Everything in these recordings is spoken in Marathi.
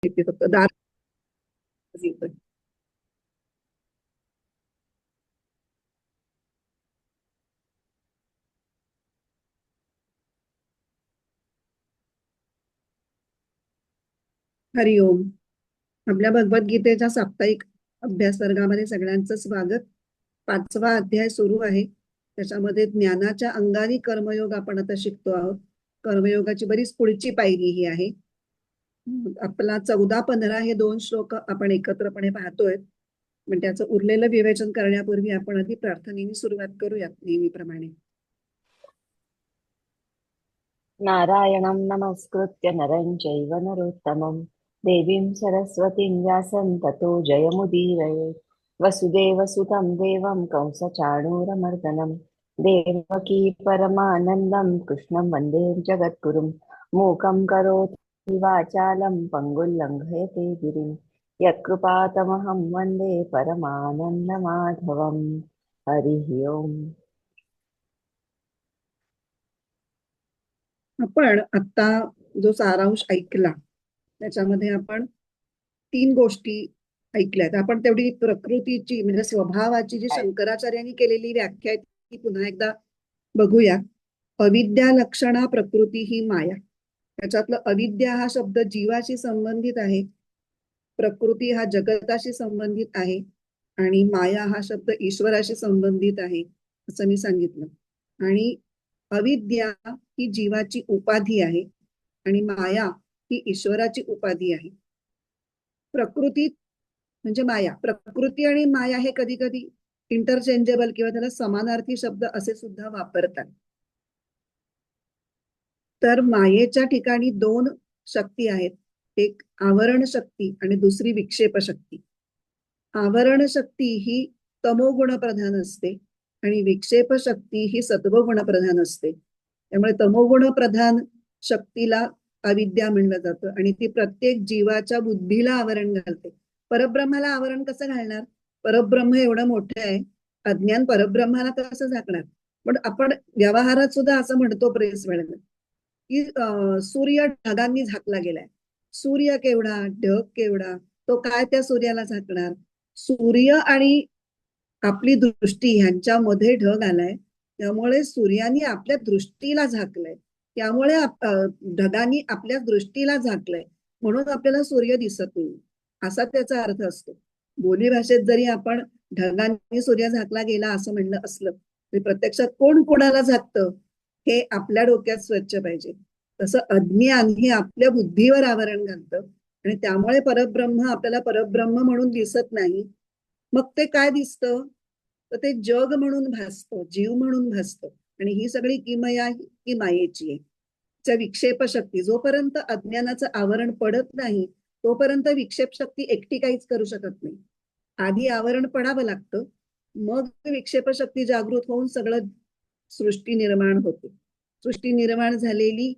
येते फक्त दार येतोय. हरिओम. आपल्या भगवद्गीतेच्या साप्ताहिक अभ्यास वर्गामध्ये सगळ्यांचं स्वागत. 5वा अध्याय सुरू आहे. त्याच्यामध्ये ज्ञानाच्या अंगाने कर्मयोग आपण आता शिकतो आहोत. कर्मयोगाची बरीच पुढची पायरी ही आहे. आपला 14-15 हे 2 श्लोक आपण एकत्रपणे पाहतोय. पण त्याचं उरलेलं विवेचन करण्यापूर्वी आपण आधी प्रार्थनेने सुरुवात करूयात नेहमीप्रमाणे. नारायणं नमस्कृत्य नरं चैव नरोत्तमं देवीं सरस्वतीं व्यासं ततो जयमुदीरये। वसुदेवसुतं देवं कंसचाणूरमर्दनं देवकी परमानन्दं कृष्णं वन्दे जगद्गुरुं। मूकं करोति वाचालं पङ्गुं लङ्घयते गिरिं यत्कृपातमहं वन्दे परमानन्दमाधवम्। हरिः ओम्। आपण आता जो सारांश ऐकला त्याच्यामध्ये आपण 3 गोष्टी ऐकल्यात. आपण तेवढी प्रकृतीची म्हणजे स्वभावाची जी शंकराचार्यांनी केलेली व्याख्या आहे ती पुन्हा एकदा बघूया. अविद्या लक्षणा प्रकृती ही माया. त्याच्यातलं अविद्या हा शब्द जीवाशी संबंधित आहे, प्रकृती हा जगताशी संबंधित आहे आणि माया हा शब्द ईश्वराशी संबंधित आहे असं मी सांगितलं. आणि अविद्या ही जीवाची उपाधी आहे आणि माया ही ईश्वराची उपाधी आहे. प्रकृती म्हणजे माया, प्रकृती आणि माया हे कधी कधी इंटरचेंजेबल किंवा त्याला समानार्थी शब्द असे सुद्धा वापरतात. तर मायेच्या ठिकाणी 2 शक्ती आहेत, एक आवरण शक्ती आणि दुसरी विक्षेप शक्ती. आवरण शक्ती ही तमोगुण प्रधान असते आणि विक्षेप शक्ती ही सत्वगुण प्रधान असते. त्यामुळे तमोगुण प्रधान शक्तीला अविद्या म्हणलं जातं आणि ती प्रत्येक जीवाच्या बुद्धीला आवरण घालते. परब्रह्माला आवरण कसं घालणार? परब्रह्म एवढं मोठं आहे, अज्ञान परब्रह्माला कसं झाकणार? पण आपण व्यवहारात सुद्धा असं म्हणतो प्रेस वेळेला की सूर्य ढगांनी झाकला गेलाय. सूर्य केवढा, ढग केवढा, तो काय त्या सूर्याला झाकणार? सूर्य आणि आपली दृष्टी ह्यांच्यामध्ये ढग आलाय, त्यामुळे सूर्याने आपल्या दृष्टीला झाकलंय, त्यामुळे ढगांनी आपल्या दृष्टीला झाकलंय, म्हणून आपल्याला सूर्य दिसत नाही असा त्याचा अर्थ असतो. बोलीभाषेत जरी आपण ढगांनी सूर्य झाकला गेला असं म्हणलं असलं तरी प्रत्यक्षात कोण कोणाला झाकतं हे आपल्या डोक्यात स्वच्छ पाहिजे. तसं अज्ञान हे आपल्या बुद्धीवर आवरण घालतं आणि त्यामुळे परब्रह्म आपल्याला परब्रह्म म्हणून दिसत नाही. मग ते काय दिसतं? तर ते जग म्हणून भासतं, जीव म्हणून भासतं आणि ही सगळी किमया ही मायेची आहे. विक्षेप शक्ती, जोपर्यंत अज्ञानाचं आवरण पडत नाही तोपर्यंत विक्षेप शक्ती एकटी काहीच करू शकत नाही. आधी आवरण पडावं लागतं, मग विक्षेप शक्ती जागृत होऊन सगळं सृष्टी निर्माण होते. सृष्टी निर्माण झालेली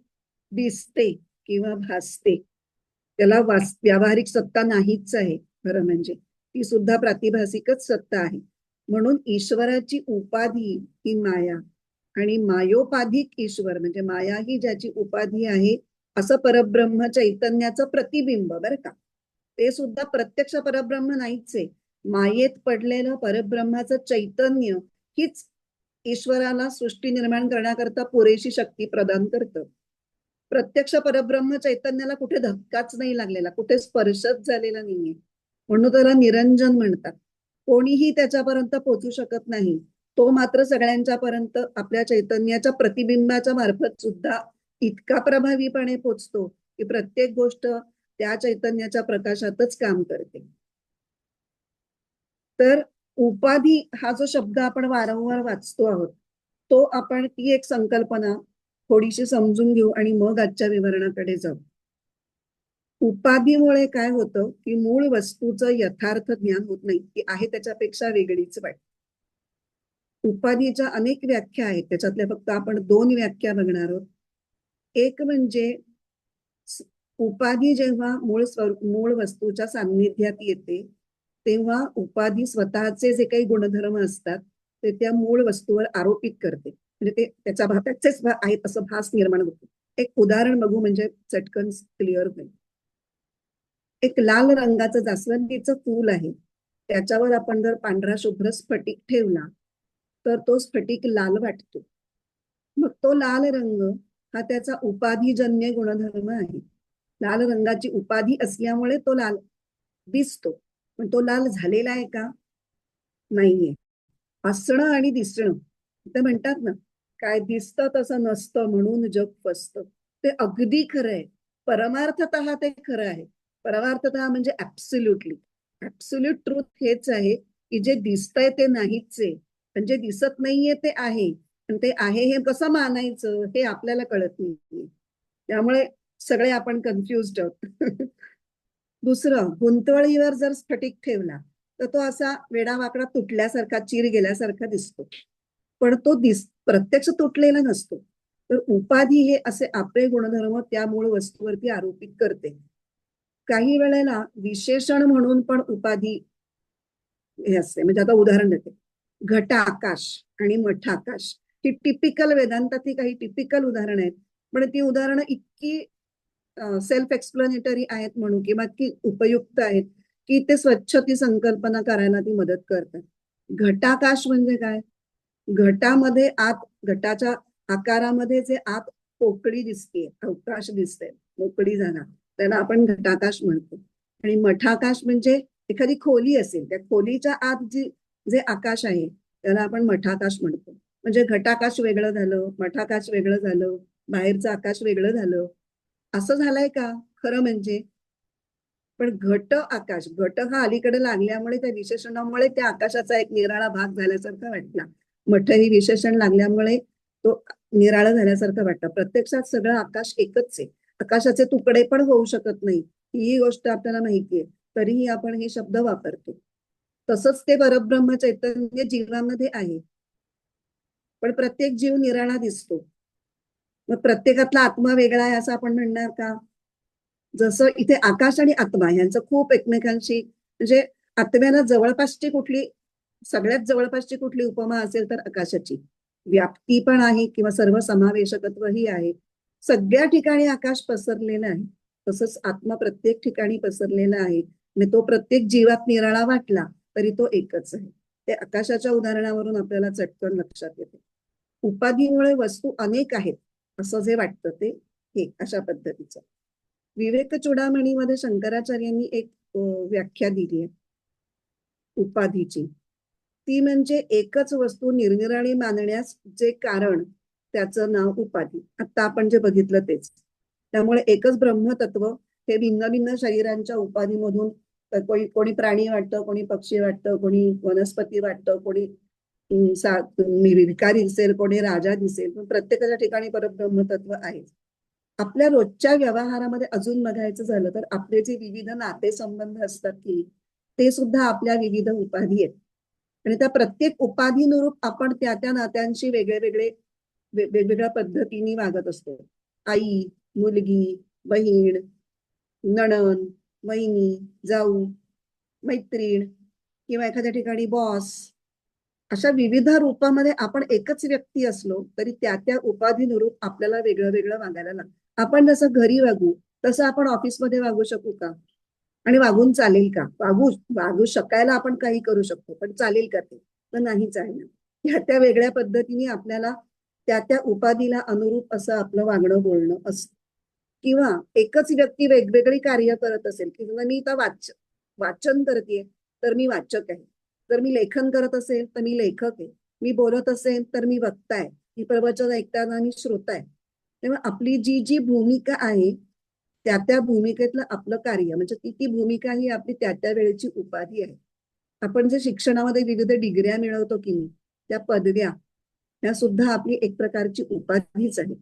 दिसते किंवा भासते, त्याला व्यावहारिक सत्ता नाहीच आहे. खरं म्हणजे ती सुद्धा प्रातिभासिकच सत्ता आहे. म्हणून ईश्वराची उपाधी ही माया आणि मायोपाधिक ईश्वर म्हणजे माया ही ज्याची उपाधी आहे असं परब्रह्म चैतन्याचं प्रतिबिंब बरं का. ते सुद्धा प्रत्यक्ष परब्रह्म नाहीच आहे. मायेत पडलेलं परब्रह्माचं चैतन्य हीच ईश्वराला सृष्टी निर्माण करण्याकरता पुरेशी शक्ती प्रदान करतं. प्रत्यक्ष परब्रह्म चैतन्याला कुठे धक्काच नाही लागलेला, कुठे स्पर्शच झालेला नाहीये, म्हणून त्याला निरंजन म्हणतात. कोणीही त्याच्यापर्यंत पोहोचू शकत नाही. तो मात्र सगळ्यांच्या पर्यंत आपल्या चैतन्याच्या प्रतिबिंबाच्या मार्फत सुद्धा इतका प्रभावीपणे पोचतो की प्रत्येक गोष्ट त्या चैतन्याच्या प्रकाशातच काम करते. तर उपाधी हा जो शब्द आपण वारंवार वाचतो आहोत तो आपण ती एक संकल्पना थोडीशी समजून घेऊ आणि मग आजच्या विवरणाकडे जाऊ. उपाधीमुळे काय होतं की मूळ वस्तूचं यथार्थ ज्ञान होत नाही, ती आहे त्याच्यापेक्षा वेगळीच वाटते. उपाधीच्या अनेक व्याख्या आहेत, त्याच्यातल्या फक्त आपण 2 व्याख्या बघणार आहोत. एक म्हणजे उपाधी जेव्हा मूळ वस्तूच्या सान्निध्यात येते तेव्हा उपाधी स्वतःचे जे काही गुणधर्म असतात ते त्या मूळ वस्तूवर आरोपित करते, म्हणजे ते त्याचेच आहेत असं भास निर्माण होतो. एक उदाहरण बघू म्हणजे चटकन क्लिअर होईल. एक लाल रंगाचं जास्वंदीचं फूल आहे, त्याच्यावर आपण जर पांढरा शुभ्र स्फटिक ठेवला तर तो स्फटिक लाल वाटतो. मग तो लाल रंग हा त्याचा उपाधिजन्य गुणधर्म आहे. लाल रंगाची उपाधी असल्यामुळे तो लाल दिसतो, पण तो लाल झालेला आहे का? नाहीये. असणं आणि दिसणं ते म्हणतात ना, काय दिसतं तसं नसतं म्हणून जग फसतं. ते अगदी खरं आहे. परमार्थतः ते खरं आहे. परमार्थतः म्हणजे ऍब्सोल्युटली ऍब्सोल्यूट ट्रूथ हेच आहे की जे दिसतंय ते नाहीच आहे, म्हणजे दिसत नाहीये ते आहे. आणि ते आहे हे कसं मानायचं हे आपल्याला कळत नाहीये. त्यामुळे सगळे आपण कन्फ्युज्ड आहोत. दुसरं, गुंतवळीवर जर स्फटिक ठेवला तर तो असा वेडावाकडा तुटल्यासारखा, चीर गेल्यासारखा दिसतो, पण तो प्रत्यक्ष तुटलेला नसतो. तर उपाधी हे असे आपले गुणधर्म त्या मूळ वस्तूवरती आरोपित करते. काही वेळेला विशेषण म्हणून पण उपाधी हे असते. म्हणजे आता उदाहरण देते, घटाकाश आणि मठाकाश ही टिपिकल वेदांतातली काही टिपिकल उदाहरणं आहेत. पण ती उदाहरणं इतकी सेल्फ एक्सप्लेनेटरी आहेत म्हणून, किंवा की उपयुक्त आहेत की ते स्वच्छ ती संकल्पना करायला ती मदत करतात. घटाकाश म्हणजे काय? घटामध्ये आत, घटाच्या आकारामध्ये जे आत पोकळी दिसते, अवकाश दिसते, मोकळी जागा, त्याला आपण घटाकाश म्हणतो. आणि मठाकाश म्हणजे एखादी खोली असेल, त्या खोलीच्या आत जे आकाश आहे त्याला आपण मठाकाश म्हणतो. म्हणजे घटाकाश वेगळं झालं, मठाकाश वेगळं झालं, बाहेरचं आकाश वेगळं झालं, असं झालंय का खरं म्हणजे? पण घट आकाश, घट हा अलीकडे लागल्यामुळे त्या विशेषणामुळे त्या आकाशाचा एक निराळा भाग झाल्यासारखा वाटला. मठ ही विशेषण लागल्यामुळे तो निराळा झाल्यासारखं वाटतं. प्रत्यक्षात सगळं आकाश एकच आहे. आकाशाचे तुकडे पण होऊ शकत नाही, ही गोष्ट आपल्याला माहितीये, तरीही आपण हे शब्द वापरतो. तसंच ते परब्रह्म चैतन्य जीवामध्ये आहे, पण प्रत्येक जीव निराळा दिसतो. मग प्रत्येकातला आत्मा वेगळा आहे असं आपण म्हणणार का? जसं इथे आकाश आणि आत्मा यांचं खूप एकमेकांशी, म्हणजे आत्म्याला जवळपासची कुठली, सगळ्यात जवळपासची कुठली उपमा असेल तर आकाशाची. व्याप्ती पण आहे किंवा सर्व समावेशकत्वही आहे. सगळ्या ठिकाणी आकाश पसरलेलं आहे, तसंच आत्मा प्रत्येक ठिकाणी पसरलेला आहे. आणि तो प्रत्येक जीवात निराळा वाटला तरी तो एकच आहे. ते आकाशाच्या उदाहरणावरून आपल्याला चटकन लक्षात येते. उपाधीमुळे वस्तू अनेक आहेत असं जे वाटतं ते हे अशा पद्धतीचं. विवेक चूडामणीमध्ये शंकराचार्यांनी एक व्याख्या दिली आहे उपाधीची. ती म्हणजे एकच वस्तू निरनिराळी मानण्यास जे कारण त्याचं नाव उपाधी. आता आपण जे बघितलं तेच. त्यामुळे एकच ब्रह्मतत्व हे भिन्न भिन्न शरीरांच्या उपाधीमधून कोणी कोणी प्राणी वाटतं, कोणी पक्षी वाटतं, कोणी वनस्पती वाटतं, कोणी भिकारी दिसेल, कोणी राजा दिसेल, पण प्रत्येकाच्या ठिकाणी परब्रह्मतत्व आहे. आपल्या रोजच्या व्यवहारामध्ये अजून बघायचं झालं तर आपले जे विविध नातेसंबंध असतात की ते सुद्धा आपल्या विविध उपाधी आहेत. आणि त्या प्रत्येक उपाधीनुरूप आपण त्या त्या नात्यांशी वेगवेगळ्या पद्धतीने वागत असतो. आई, मुलगी, बहीण, नणन, वहिनी, जाऊ, मैत्रीण, किंवा एखाद्या ठिकाणी बॉस, अशा विविध रूपामध्ये आपण एकच व्यक्ती असलो तरी त्या त्या उपाधीनुरूप आपल्याला वेगळं वेगळं वागायला लागतं. आपण जसं घरी वागू तसं आपण ऑफिसमध्ये वागू शकू का? आणि वागून चालेल का? वागू वागू शकायला आपण काही करू शकतो, पण चालेल का ते? तर नाही चालणार. ह्या त्या वेगळ्या पद्धतीने आपल्याला त्या त्या उपाधीला अनुरूप असं आपलं वागणं बोलणं असतं. किंवा एकच व्यक्ती वेगवेगळी कार्य करत असेल, की मी आता वाचन करते तर मी वाचक आहे, जर मी लेखन करत असेल तर मी लेखक आहे, मी बोलत असेल तर मी वक्ता आहे, मी प्रवचन ऐकताना मी श्रोता आहे. तेव्हा आपली जी जी भूमिका आहे त्या त्या भूमिकेतलं आपलं कार्य, म्हणजे ती ती भूमिका ही आपली त्या त्या वेळेची उपाधी आहे. आपण जे शिक्षणामध्ये विविध डिग्र्या मिळवतो की नाही, त्या पदव्या, त्या सुद्धा आपली एक प्रकारची उपाधीच आहे.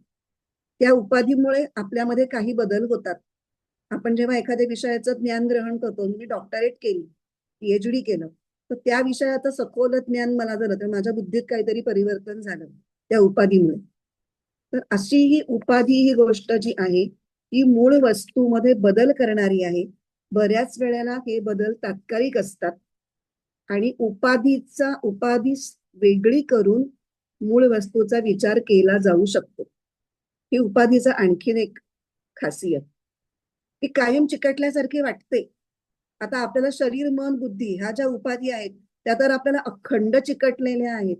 त्या उपाधीमुळे आपल्यामध्ये काही बदल होतात. आपण जेव्हा एखाद्या विषयाचं ज्ञान ग्रहण करतो, मी डॉक्टरेट केली, पीएचडी केलं, तर त्या विषयाचं सखोल ज्ञान मला झालं तर माझ्या बुद्धीत काहीतरी परिवर्तन झालं त्या उपाधीमुळे. तर अशी ही उपाधी ही गोष्ट जी आहे ती मूळ वस्तूमध्ये बदल करणारी आहे. बऱ्याच वेळेला हे बदल तात्कालिक असतात आणि उपाधी वेगळी करून मूळ वस्तूचा विचार केला जाऊ शकतो. ही उपाधीचा आणखीन एक खासियत. ती कायम चिकटल्यासारखी वाटते. आता आपल्याला शरीर मन बुद्धी ह्या ज्या उपाधी आहेत त्या तर आपल्याला अखंड चिकटलेल्या आहेत.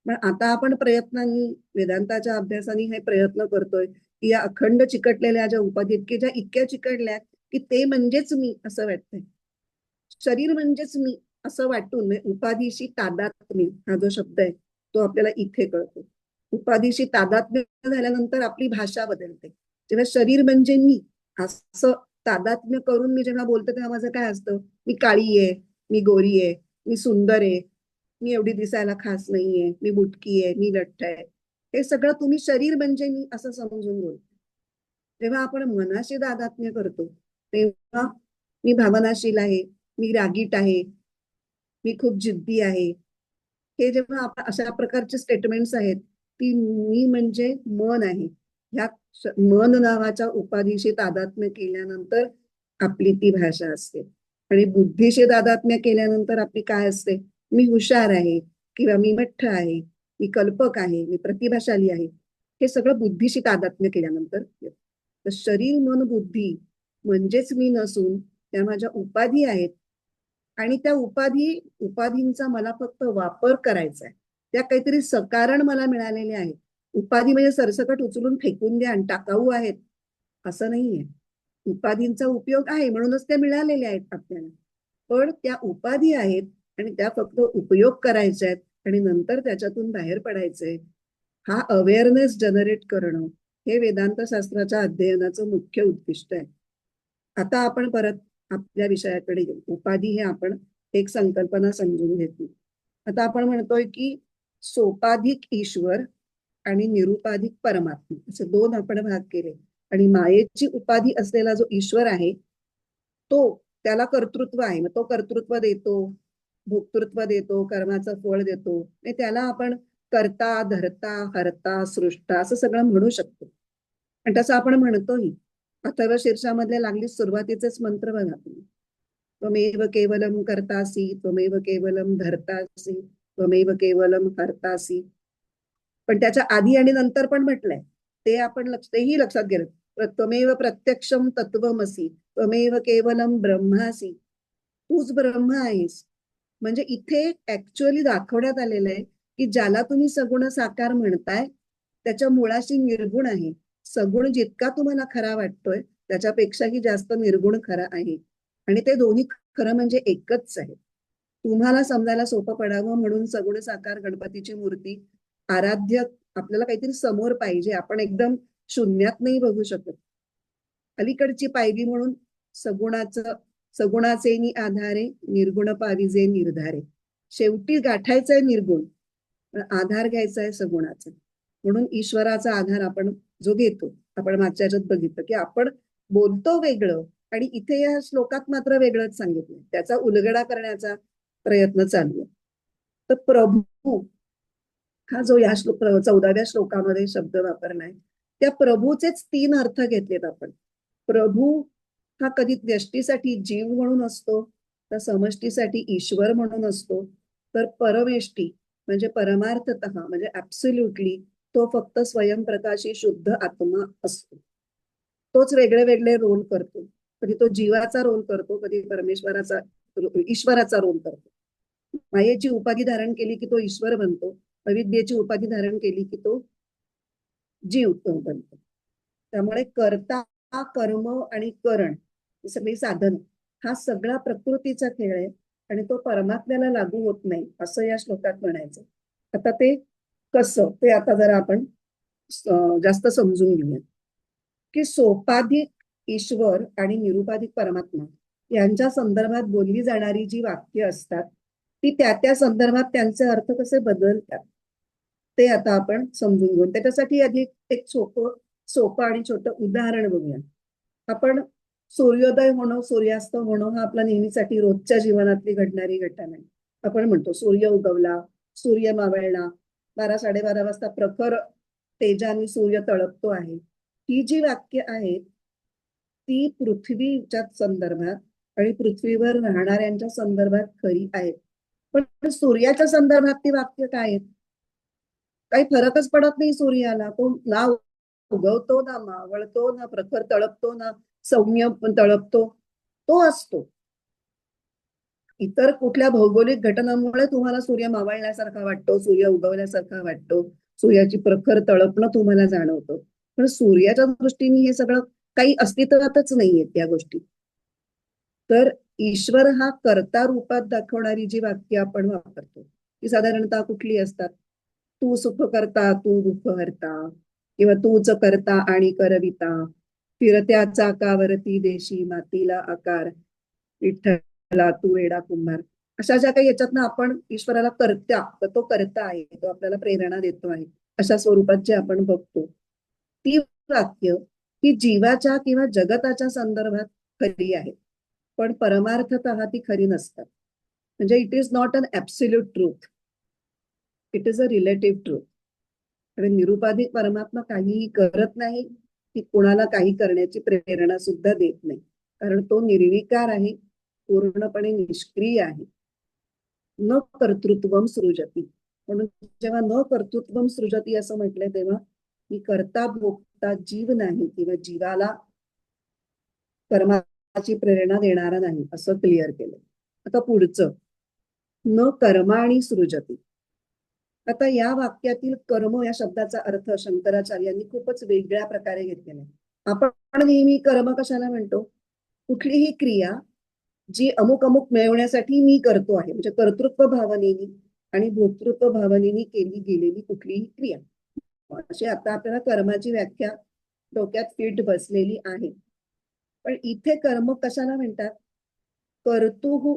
पण आता आपण प्रयत्नांनी वेदांताच्या अभ्यासाने हे प्रयत्न करतोय की या अखंड चिकटलेल्या ज्या उपाधी आहेत की ज्या इतक्या चिकटल्या की ते म्हणजेच मी असं वाटतंय. शरीर म्हणजेच मी असं वाटून म्हणजे उपाधीशी तादात्म्य हा जो शब्द आहे तो आपल्याला इथे कळतो. उपाधीशी तादात्म्य झाल्यानंतर आपली भाषा बदलते. जेव्हा शरीर म्हणजे मी असं तादात्म्य करून मी जेव्हा बोलते तेव्हा माझं काय असतं, मी काळी आहे, मी गोरी आहे, मी सुंदर आहे, मी एवढी दिसायला खास नाहीये, मी बुटकी आहे, मी लठ्ठ आहे, हे सगळं तुम्ही शरीर म्हणजे मी असं समजून बोलतो. जेव्हा आपण मनाशी तादात्म्य करतो तेव्हा मी भावनाशील आहे, मी रागीट आहे, मी खूप जिद्दी आहे, हे जेव्हा आपण अशा प्रकारचे स्टेटमेंट्स आहेत ती मी म्हणजे मन आहे ह्या मन नावाच्या उपाधीशी तादात्म्य केल्यानंतर आपली ती भाषा असते. आणि बुद्धीशी तादात्म्य केल्यानंतर आपली काय असते, मी हुशार आहे किंवा मी मठ्ठ आहे, मी कल्पक आहे, मी प्रतिभाशाली आहे, हे सगळं बुद्धीशी तादात्म्य केल्यानंतर येतं. तर शरीर मन बुद्धी म्हणजेच मी नसून त्या माझ्या उपाधी आहेत आणि त्या उपाधींचा मला फक्त वापर करायचा आहे. त्या काहीतरी सकारण मला मिळालेले आहेत. उपाधी म्हणजे सरसकट उचलून फेकून द्या आणि टाकाऊ आहेत असं नाहीये. उपाधींचा उपयोग आहे म्हणूनच त्या मिळालेल्या आहेत आपल्याला. पण त्या उपाधी आहेत आणि त्या फक्त उपयोग करायच्या आहेत आणि नंतर त्याच्यातून बाहेर पडायचंय. हा अवेअरनेस जनरेट करणं हे वेदांत शास्त्राच्या अध्ययनाचं मुख्य उद्दिष्ट आहे. आता आपण परत आपल्या विषयाकडे येऊ. उपाधी हे आपण एक संकल्पना समजून घेतली. आता आपण म्हणतोय की सोपाधिक ईश्वर आणि निरुपाधिक परमात्मा असे दोन आपण भाग केले. आणि मायेची उपाधी असलेला जो ईश्वर आहे तो त्याला कर्तृत्व आहे. मग तो कर्तृत्व देतो, भोक्तृत्व देतो, कर्माचं फळ देतो. त्याला आपण कर्ता धर्ता हरता सृष्टा असं सगळं म्हणू शकतो. आणि तसं आपण म्हणतोही. अथर्व शीर्षामधले लागली सुरुवातीचेच मंत्र बघा तुम्ही. त्वमेव केवलम कर्तासी त्वमेव केवलम धर्तासी त्वमेव केवलम हर्तासी. पण त्याच्या आधी आणि नंतर पण म्हटलंय ते आपण तेही लक्षात गेलं. त्वमेव प्रत्यक्षम तत्वमसी त्वमेव केवलम ब्रह्मासी. तूच ब्रह्म आहेस. म्हणजे इथे ऍक्च्युअली दाखवण्यात आलेलं आहे की ज्याला तुम्ही सगुण साकार म्हणताय त्याच्या मुळाशी निर्गुण आहे. सगुण जितका तुम्हाला खरा वाटतोय त्याच्यापेक्षाही जास्त निर्गुण खरा आहे. आणि ते दोन्ही खरं म्हणजे एकच आहे. तुम्हाला समजायला सोपं पडावं म्हणून सगुण साकार गणपतीची मूर्ती आराध्य आपल्याला काहीतरी समोर पाहिजे. आपण एकदम शून्यात नाही बघू शकत. अलीकडची पायरी म्हणून सगुणाचं सगुणाचे नि आधारे निर्गुण पाविजे निर्धारे. शेवटी गाठायचंय निर्गुण पण आधार घ्यायचा आहे सगुणाचा. म्हणून ईश्वराचा आधार आपण जो घेतो. आपण मागच्या याच्यात बघितलं की आपण बोलतो वेगळं आणि इथे या श्लोकात मात्र वेगळंच सांगितलं. त्याचा उलगडा करण्याचा प्रयत्न चालू आहे. तर प्रभू हा जो या 14व्या श्लोकामध्ये शब्द वापरलाय त्या प्रभूचेच 3 अर्थ घेतलेत आपण. प्रभू हा कधी व्यष्टीसाठी जीव म्हणून असतो, तर समष्टीसाठी ईश्वर म्हणून असतो, तर परमेष्टी म्हणजे परमार्थतः म्हणजे ऍब्सोल्युटली तो फक्त स्वयंप्रकाशी शुद्ध आत्मा असतो. तोच वेगळे वेगळे रोल करतो. कधी तो जीवाचा रोल करतो, कधी परमेश्वराचा ईश्वराचा रोल करतो. मायेची उपाधी धारण केली की तो ईश्वर बनतो, अविद्येची उपाधी धारण केली की तो जीव बनतो. त्यामुळे कर्ता कर्म आणि करण ही सगळी साधन हा सगळा प्रकृतीचा खेळ आहे आणि तो परमात्म्याला लागू होत नाही असं या श्लोकात म्हणायचं. आता ते कसं ते आता जरा आपण जास्त समजून घेऊया की सोपाधिक ईश्वर आणि निरुपाधिक परमात्मा यांच्या संदर्भात बोलली जाणारी जी वाक्य असतात ती त्या त्या संदर्भात त्यांचे अर्थ कसे बदलतात ते आता आपण समजून घेऊ. त्याच्यासाठी आधी एक सोपं आणि छोटं उदाहरण बघूया. आपण सूर्योदय होणं सूर्यास्त होणं हा आपला नेहमीसाठी रोजच्या जीवनातली घडणारी घटना आहे. आपण म्हणतो सूर्य उगवला, सूर्य मावळला, 12-12:30 वाजता प्रखर तेजाने सूर्य तळपतो आहे. ही जी वाक्य आहेत ती पृथ्वीच्या संदर्भात आणि पृथ्वीवर राहणाऱ्यांच्या संदर्भात खरी आहेत. पण सूर्याच्या संदर्भात ती वाक्य काय आहेत? काही फरकच पडत नाही सूर्याला. तो ना उगवतो ना मावळतो ना प्रखर तळपतो ना सौम्य तळपतो, तो असतो. इतर कुठल्या भौगोलिक घटनांमुळे तुम्हाला सूर्य मावळल्यासारखा वाटतो, सूर्य उगवल्यासारखा वाटतो, सूर्याची प्रखर तळपणं तुम्हाला जाणवतं. पण सूर्याच्या दृष्टीने हे सगळं काही अस्तित्वातच नाहीये त्या गोष्टी. तर ईश्वर हा कर्ता रूपात दाखवणारी जी वाक्य आपण वापरतो ती साधारणतः कुठली असतात? तू सुख करता, तू दुःख हरता, किंवा तूच करता आणि करविता, फिरत्या चाकावरती देशी मातीला आकार, विठ्ठला तू वेडा कुंभार. अशा ज्या काही याच्यातनं आपण ईश्वराला कर्त्या, तर तो कर्ता आहे, तो आपल्याला प्रेरणा देतो आहे, अशा स्वरूपात जे आपण बघतो ती वाक्य ही जीवाच्या किंवा जगताच्या संदर्भात खरी आहे, पण परमार्थतः ती खरी नसतात. म्हणजे it is not an absolute truth, it is a relative truth. आणि निरुपाधिक परमात्मा काहीही करत नाही, ती कोणाला काही करण्याची प्रेरणा सुद्धा देत नाही, कारण तो निर्विकार आहे, पूर्णपणे निष्क्रिय आहे. न कर्तृत्वम सृजती, म्हणून जेव्हा न कर्तृत्वम सृजती असं म्हटलंय तेव्हा मी करता भोगता जीव नाही किंवा जीवाला कर्माची प्रेरणा देणारा नाही असं क्लिअर केलं. आता पुढचं, न कर्माणी सृजती. आता या वाक्यातील कर्म या शब्दाचा अर्थ शंकराचार्यांनी खूपच वेगळ्या प्रकारे घेतलेला आहे. आपण नेहमी कर्म कशाला म्हणतो? कुठलीही क्रिया जी अमुक अमुक मिळवण्यासाठी मी करतो आहे, म्हणजे कर्तृत्व भावनेनी आणि भोक्तृत्व भावनेनी केली गेलेली कुठलीही क्रिया, अशी आता आपल्याला कर्माची व्याख्या डोक्यात फिट बसलेली आहे. पण इथे कर्म कशाला म्हणतात? कर्तुः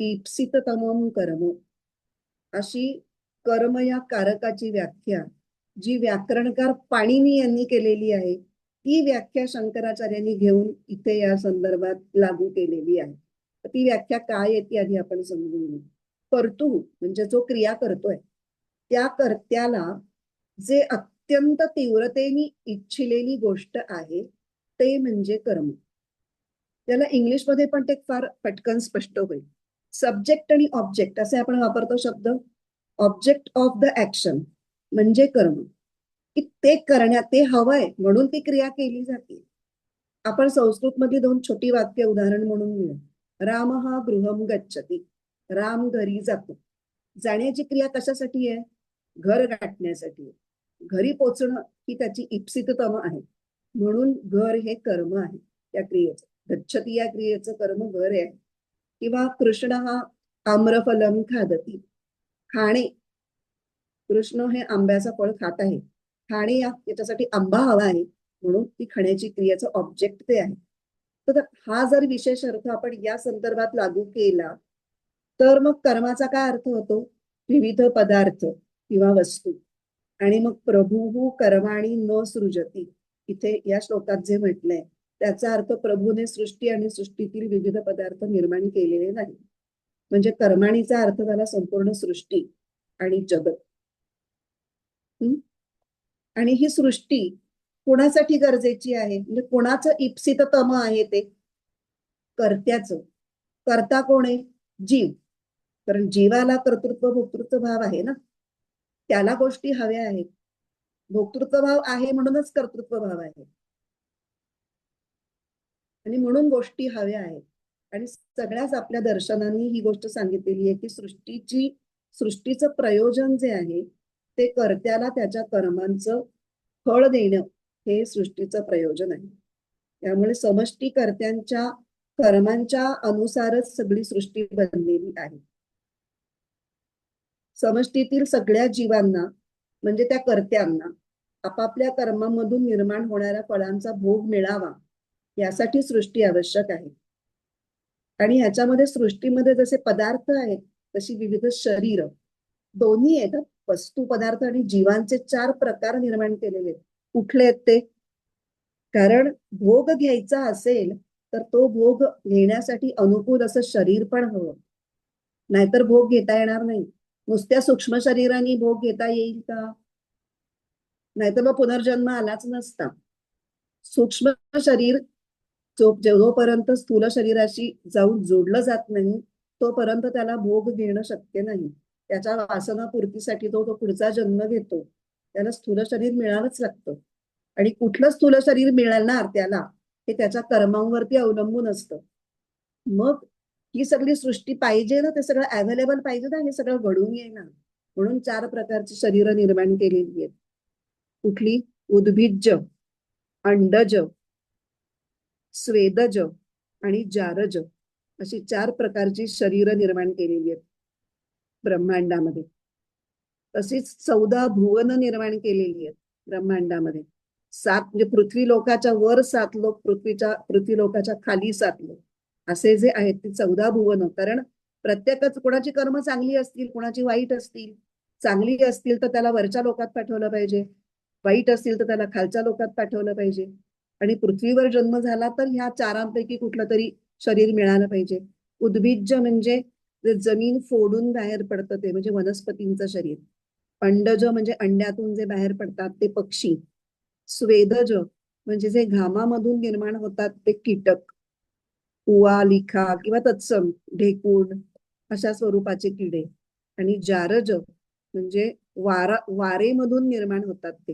ईप्सित तमम कर्म, अशी कर्म या कारकाची व्याख्या जी व्याकरणकार पाणिनी यांनी केलेली आहे, ती व्याख्या शंकराचार्यांनी घेऊन इथे या संदर्भात लागू केलेली आहे. ती व्याख्या काय येते आधी आपण समजून घेऊ. कर्तु म्हणजे जो क्रिया करतोय त्या कर्त्याला जे अत्यंत तीव्रतेने इच्छिलेली गोष्ट आहे ते म्हणजे कर्म. त्याला इंग्लिशमध्ये पण ते फार पटकन स्पष्ट होईल. सब्जेक्ट आणि ऑब्जेक्ट असे आपण वापरतो शब्द. ऑब्जेक्ट ऑफ द ऍक्शन म्हणजे कर्म, की ते करण्यात ते हवंय म्हणून ती क्रिया केली जाते. आपण संस्कृत मध्ये दोन छोटी वाक्य उदाहरण म्हणून घेऊ. राम हा गृहम गच्छति, राम घरी जातो. जाण्याची क्रिया कशासाठी आहे? घर गाठण्यासाठी आहे. घरी पोचणं ही त्याची इप्सिततम आहे, म्हणून घर हे कर्म आहे त्या क्रियेचं. गच्छति या क्रियेचं कर्म घर आहे. किंवा कृष्ण हा आम्रफलम खादती, खाणे. कृष्ण हे आंब्याचं फळ खात आहे, खाणे याच्यासाठी आंबा हवा आहे, म्हणून ती खाण्याची क्रियेचं ऑब्जेक्ट ते आहे. तर हा जर विशेष अर्थ आपण या संदर्भात लागू केला तर मग कर्माचा काय अर्थ होतो? विविध पदार्थ किंवा वस्तू. आणि मग प्रभू कर्माणी न सृजती, इथे या श्लोकात जे म्हटलंय त्याचा अर्थ प्रभूने सृष्टी आणि सृष्टीतील विविध पदार्थ निर्माण केलेले नाही. म्हणजे कर्माणीचा अर्थ झाला संपूर्ण सृष्टी आणि जगत. आणि ही सृष्टी कोणासाठी गरजेची आहे? म्हणजे कोणाचं इप्सिततम आहे ते? कर्त्याचं. कर्ता कोण आहे? जीव. कारण जीवाला कर्तृत्व भोक्तृत्व भाव आहे ना, त्याला गोष्टी हव्या आहेत. भोक्तृत्व भाव आहे म्हणूनच कर्तृत्व भाव आहे, आणि म्हणून गोष्टी हव्या आहेत. आणि सगळ्याच आपल्या दर्शनांनी ही गोष्ट सांगितलेली आहे की सृष्टीचं प्रयोजन जे आहे ते कर्त्याला त्याच्या कर्मांचं फळ देणं हे सृष्टीचं प्रयोजन आहे. त्यामुळे समष्टी कर्त्यांच्या कर्मांच्या अनुसारच सगळी सृष्टी बनलेली आहे. समष्टीतील सगळ्या जीवांना म्हणजे त्या कर्त्यांना आपापल्या कर्मामधून निर्माण होणाऱ्या फळांचा भोग मिळावा यासाठी सृष्टी आवश्यक आहे. आणि ह्याच्यामध्ये सृष्टीमध्ये जसे पदार्थ आहेत तशी विविध शरीर दोन्ही आहेत. वस्तू पदार्थ आणि जीवांचे 4 प्रकार निर्माण केलेले आहेत. कुठले आहेत ते? कारण भोग घ्यायचा असेल तर तो भोग घेण्यासाठी अनुकूल असं शरीर पण हवं, नाहीतर भोग घेता येणार नाही. नुसत्या सूक्ष्म शरीराने भोग घेता येईल का? नाहीतर मग पुनर्जन्म आलाच नसता. सूक्ष्म शरीर जोपर्यंत स्थूल शरीराशी जाऊन जोडलं जात नाही तोपर्यंत त्याला भोग घेणं शक्य नाही. त्याच्या वासनापूर्तीसाठी तो पुढचा जन्म घेतो, त्याला स्थूल शरीर मिळावंच लागतं. आणि कुठलं स्थूल शरीर मिळणार त्याला? हे त्याच्या कर्मांवरती अवलंबून असतं. मग ही सगळी सृष्टी पाहिजे ना, ते सगळं अवेलेबल पाहिजे ना, हे सगळं घडून येईना. म्हणून 4 प्रकारची शरीर निर्माण केलेली आहेत. कुठली? उद्भिज्ज, अंडज, स्वेदज आणि जारज अशी 4 प्रकारची शरीर निर्माण केलेली आहेत ब्रह्मांडामध्ये. तशीच 14 भुवन निर्माण केलेली आहेत ब्रह्मांडामध्ये. 7 म्हणजे पृथ्वी लोकाच्या वर 7 लोक, पृथ्वी लोकाच्या खाली 7 लोक, असे जे आहेत ते 14 भुवन. कारण प्रत्येकच कोणाची कर्म चांगली असतील, कोणाची वाईट असतील. चांगली असतील तर त्याला वरच्या लोकात पाठवलं पाहिजे, वाईट असतील तर त्याला खालच्या लोकात पाठवलं पाहिजे. आणि पृथ्वीवर जन्म झाला तर ह्या 4 कुठलं तरी शरीर मिळालं पाहिजे. उद्भिज्ज म्हणजे जे जमीन फोडून बाहेर पडतं ते म्हणजे वनस्पतींचं शरीर. अंडज म्हणजे अंड्यातून जे बाहेर पडतात ते पक्षी. स्वेदज म्हणजे जे घामामधून निर्माण होतात ते कीटक, उवा, लिखा किंवा तत्सम, ढेकूण अशा स्वरूपाचे किडे. आणि जारज म्हणजे वारेमधून निर्माण होतात ते,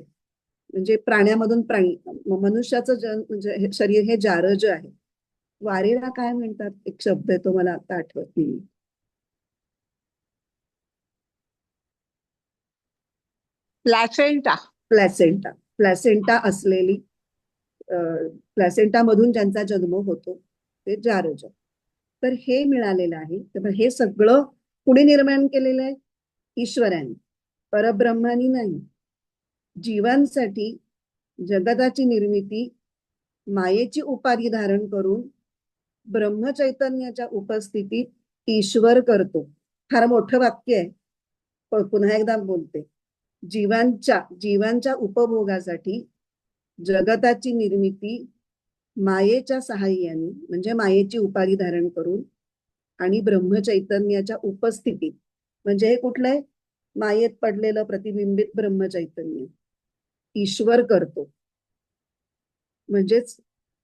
म्हणजे प्राण्यामधून प्राणी. मनुष्याचं म्हणजे शरीर हे जारज आहे. वारेला काय म्हणतात? एक शब्द आहे, तो मला आता आठवत नाही. प्लॅसेंटा. प्लॅसेंटा. प्लॅसेंटा असलेली, प्लॅसेंटा मधून ज्यांचा जन्म होतो ते जारज. तर हे मिळालेलं आहे. तर हे सगळं कुणी निर्माण केलेलं आहे? ईश्वराने, परब्रह्मानी नाही. जीवांसाठी जगताची निर्मिती मायेची उपाधी धारण करून ब्रह्मचैतन्याच्या उपस्थितीत ईश्वर करतो. फार मोठं वाक्य आहे, पण पुन्हा एकदा बोलते. जीवांच्या उपभोगासाठी जगताची निर्मिती मायेच्या सहाय्याने म्हणजे मायेची उपाधी धारण करून आणि ब्रह्मचैतन्याच्या उपस्थितीत, म्हणजे हे कुठलं आहे? मायेत पडलेलं प्रतिबिंबित ब्रह्मचैतन्य ईश्वर करतो. म्हणजेच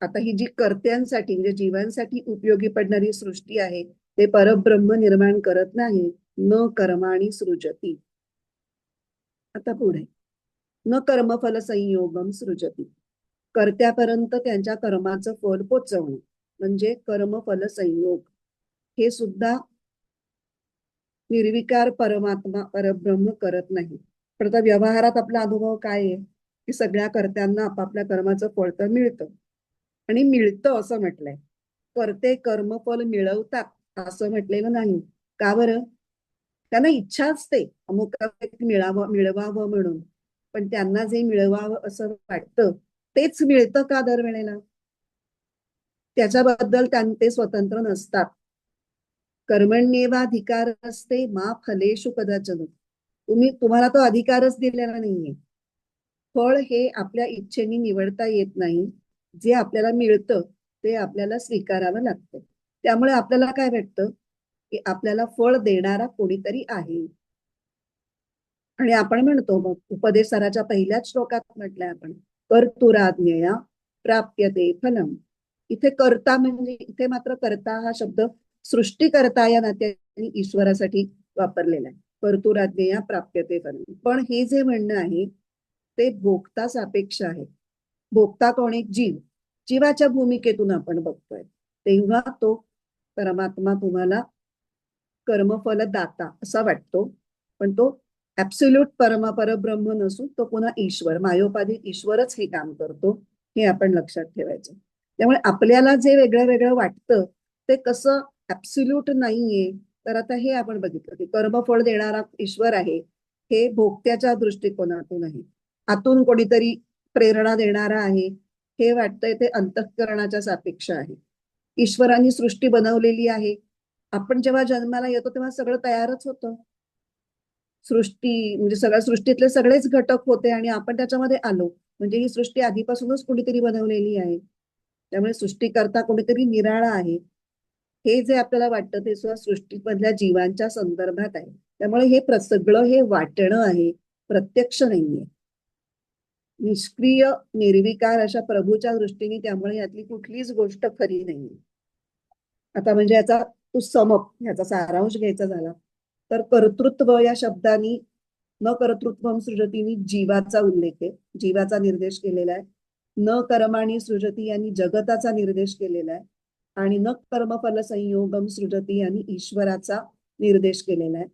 आता ही जी कर्त्यांसाठी म्हणजे जीवांसाठी उपयोगी पडणारी सृष्टी आहे ते परब्रह्म निर्माण करत नाही. न कर्माणि सृजती. आता पुढे, न कर्मफल संयोगम सृजती. कर्त्यापर्यंत त्यांच्या कर्माचं फल पोचवणं म्हणजे कर्मफल संयोग. हे सुद्धा निर्विकार परमात्मा परब्रह्म करत नाही. पण आता व्यवहारात आपला अनुभव काय आहे की सगळ्या कर्त्यांना आपापल्या कर्माचं फळ तर मिळतं, आणि मिळतं असं म्हटलंय. कर्ते कर्मफल मिळवतात असं म्हटलेलं नाही. का बरं? त्यांना इच्छा असते अमुक मिळवावं म्हणून, पण त्यांना जे मिळवावं असं वाटतं तेच मिळतं का दरवेळेला? त्याच्याबद्दल ते स्वतंत्र नसतात. कर्मण्येवाधिकार असते मा फलेषु कदाचन. तुम्हाला तो अधिकारच दिलेला नाहीये. फळ हे आपल्या इच्छेने निवडता येत नाही. जे आपल्याला मिळतं ते आपल्याला स्वीकारावं लागतं. त्यामुळे आपल्याला काय वाटतं की आपल्याला फळ देणारा कोणीतरी आहे. आणि आपण म्हणतो, मग उपदेशराच्या पहिल्याच श्लोकात म्हटलंय आपण, कर्तुराज्ञया प्राप्यते फलम. इथे कर्ता म्हणजे इथे मात्र कर्ता हा शब्द सृष्टीकर्ता या नात्याने ईश्वरासाठी वापरलेला आहे. कर्तुराज्ञया प्राप्यते फलम. पण हे जे म्हणणं आहे ते भोक्ता सापेक्ष आहे. भोक्ता कोण आहे? जीव. जीवाच्या भूमिकेतून आपण बघतोय तेव्हा तो परमात्मा तुम्हाला कर्मफल दाता असा वाटतो, पण तो ऍब्सोल्यूट परब्रह्म नसून तो पुन्हा ईश्वर, मायोपाधिक ईश्वरच हे काम करतो. हे आपण लक्षात ठेवायचं. त्यामुळे आपल्याला जे वेगळं वेगळं वाटतं ते कसं ऍब्सोल्यूट नाहीये. तर आता हे आपण बघितलं की कर्मफळ देणारा ईश्वर आहे हे भोक्त्याच्या दृष्टिकोनातून आहे. आतून कोणीतरी प्रेरणा देणारा आहे हे वाटतंय ते अंतःकरणाच्या सापेक्ष आहे. ईश्वराने सृष्टी बनवलेली आहे. आपण जेव्हा जन्माला येतो तेव्हा सगळं तयारच होतं. सृष्टी म्हणजे सगळ्या सृष्टीतले सगळेच घटक होते आणि आपण त्याच्यामध्ये आलो. म्हणजे ही सृष्टी आधीपासूनच कोणीतरी बनवलेली आहे. त्यामुळे सृष्टीकर्ता कोणीतरी निराळा आहे. हे जे आपल्याला वाटतं ते सुद्धा सृष्टीमधल्या जीवांच्या संदर्भात आहे. त्यामुळे हे सगळं हे वाटणं आहे, प्रत्यक्ष नाहीये. निष्क्रिय निर्विकार अशा प्रभूच्या दृष्टीने त्यामुळे यातली कुठलीच गोष्ट खरी नाहीये. आता म्हणजे याचा याचा सारांश घ्यायचा झाला तर कर्तृत्व या शब्दानी न कर्तृत्व सृजतीने जीवाचा उल्लेख आहे, जीवाचा निर्देश केलेला आहे. न कर्माणी सृजती यांनी जगताचा निर्देश केलेला आहे आणि न कर्मफल संयोगम सृजती यांनी ईश्वराचा निर्देश केलेला आहे.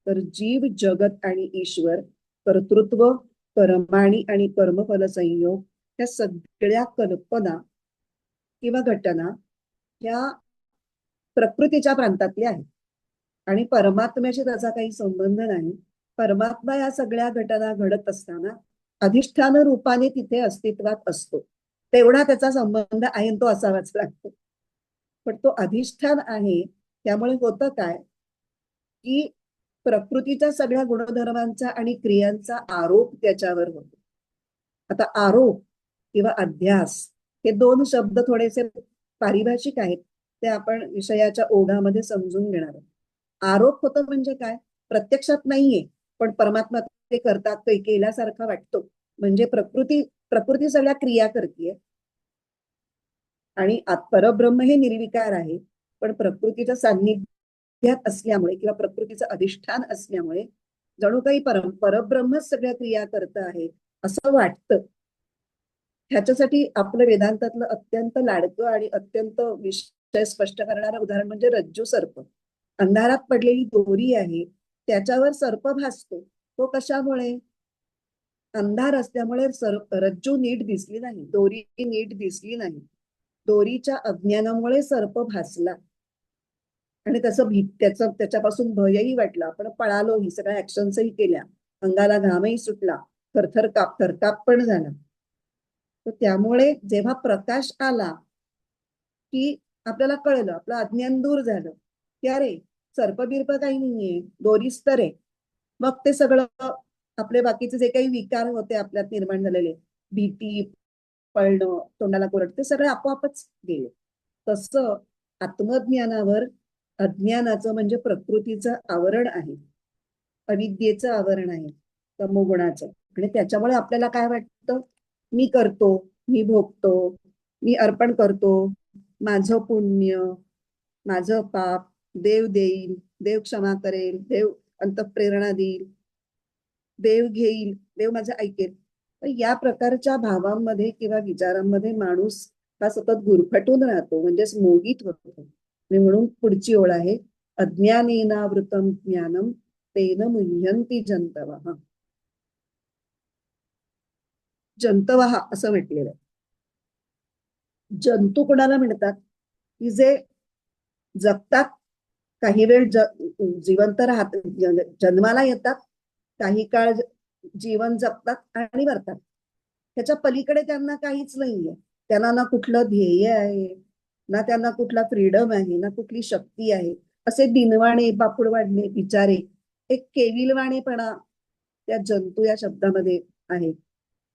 तर जीव, जगत आणि ईश्वर, कर्तृत्व, कर्माणी आणि कर्मफल संयोग, ह्या सगळ्या कल्पना किंवा घटना ह्या प्रकृतीच्या प्रांतातल्या आहेत आणि परमात्म्याशी त्याचा काही संबंध नाही. परमात्मा या सगळ्या घटना घडत असताना अधिष्ठान रूपाने तिथे अस्तित्वात असतो, तेवढा त्याचा संबंध आहे आणि तो असावाच लागतो. पण तो अधिष्ठान आहे, त्यामुळे होतं काय की प्रकृतीच्या सगळ्या गुणधर्मांचा आणि क्रियांचा आरोप त्याच्यावर होतो. आता आरोप किंवा अध्यास हे दोन शब्द थोडेसे पारिभाषिक आहेत, ते आपण विषयाच्या ओघामध्ये समजून घेणार आहोत. आरोप होतं म्हणजे काय, प्रत्यक्षात नाहीये पण परमात्मा ते करतात, ते केल्यासारखा वाटतो, म्हणजे प्रकृती सगळ्या क्रिया करतीये आणि परब्रह्म हे निर्विकार आहे, पण प्रकृतीच्या सान्निध्यात असल्यामुळे किंवा प्रकृतीचं अधिष्ठान असल्यामुळे जणू काही परब्रह्मच सगळ्या क्रिया करत आहे असं वाटतं. ह्याच्यासाठी आपलं वेदांतातलं अत्यंत लाडकं आणि अत्यंत विषय स्पष्ट करणारं उदाहरण म्हणजे रज्जू सर्प. अंधारात पडलेली दोरी आहे, त्याच्यावर सर्प भासतो. तो कशामुळे, अंधार असल्यामुळे रज्जू नीट दिसली नाही, दोरी नीट दिसली नाही, दोरीच्या अज्ञानामुळे सर्प भासला आणि त्याच्यापासून भयही वाटला. आपण पळालो, ही सगळ्या ऍक्शन्सही केल्या, अंगाला घामही सुटला, थरकाप पण झाला. तर त्यामुळे जेव्हा प्रकाश आला की आपल्याला कळलं, आपलं अज्ञान दूर झालं की अरे सर्प बिर्प काही नाहीये, दोरीच तर आहे. मग ते सगळं आपले बाकीचे जे काही विकार होते आपल्यात निर्माण झालेले, भीती, पळणं, तोंडाला कोरड, ते सगळे आपोआपच गेले. तसं आत्मज्ञानावर अज्ञानाचं म्हणजे प्रकृतीचं आवरण आहे, अविद्येचं आवरण आहे, तमोगुणाचं. आणि त्याच्यामुळे आपल्याला काय वाटतं, मी करतो, मी भोगतो, मी अर्पण करतो, माझं पुण्य, माझं पाप, देव देईल, देव क्षमा करेल, देव अंतःप्रेरणा देईल, देव घेईल, देव माझं ऐकेल. या प्रकारच्या भावांमध्ये किंवा विचारांमध्ये माणूस हा सतत गुरफटून राहतो, म्हणजेच मोहित होतो. म्हणून पुढची ओळ आहे, अज्ञानेनावृतम ज्ञानम तेन मुह्यन्ति जंतवः. जंतवः असं म्हटलेलं आहे. जंतू कोणाला म्हणतात, की जे जगतात, काही वेळ जिवंत राहत, जन्माला येतात, काही काळ जीवन जगतात आणि मरतात. त्याच्या पलीकडे त्यांना काहीच नाहीये. त्यांना ना कुठलं ध्येय आहे, ना त्यांना कुठला फ्रीडम आहे, ना कुठली शक्ती आहे. असे दिनवाणे, बापुडवाडणे बिचारे, एक केविलवाणेपणा त्या जंतू या शब्दामध्ये आहे.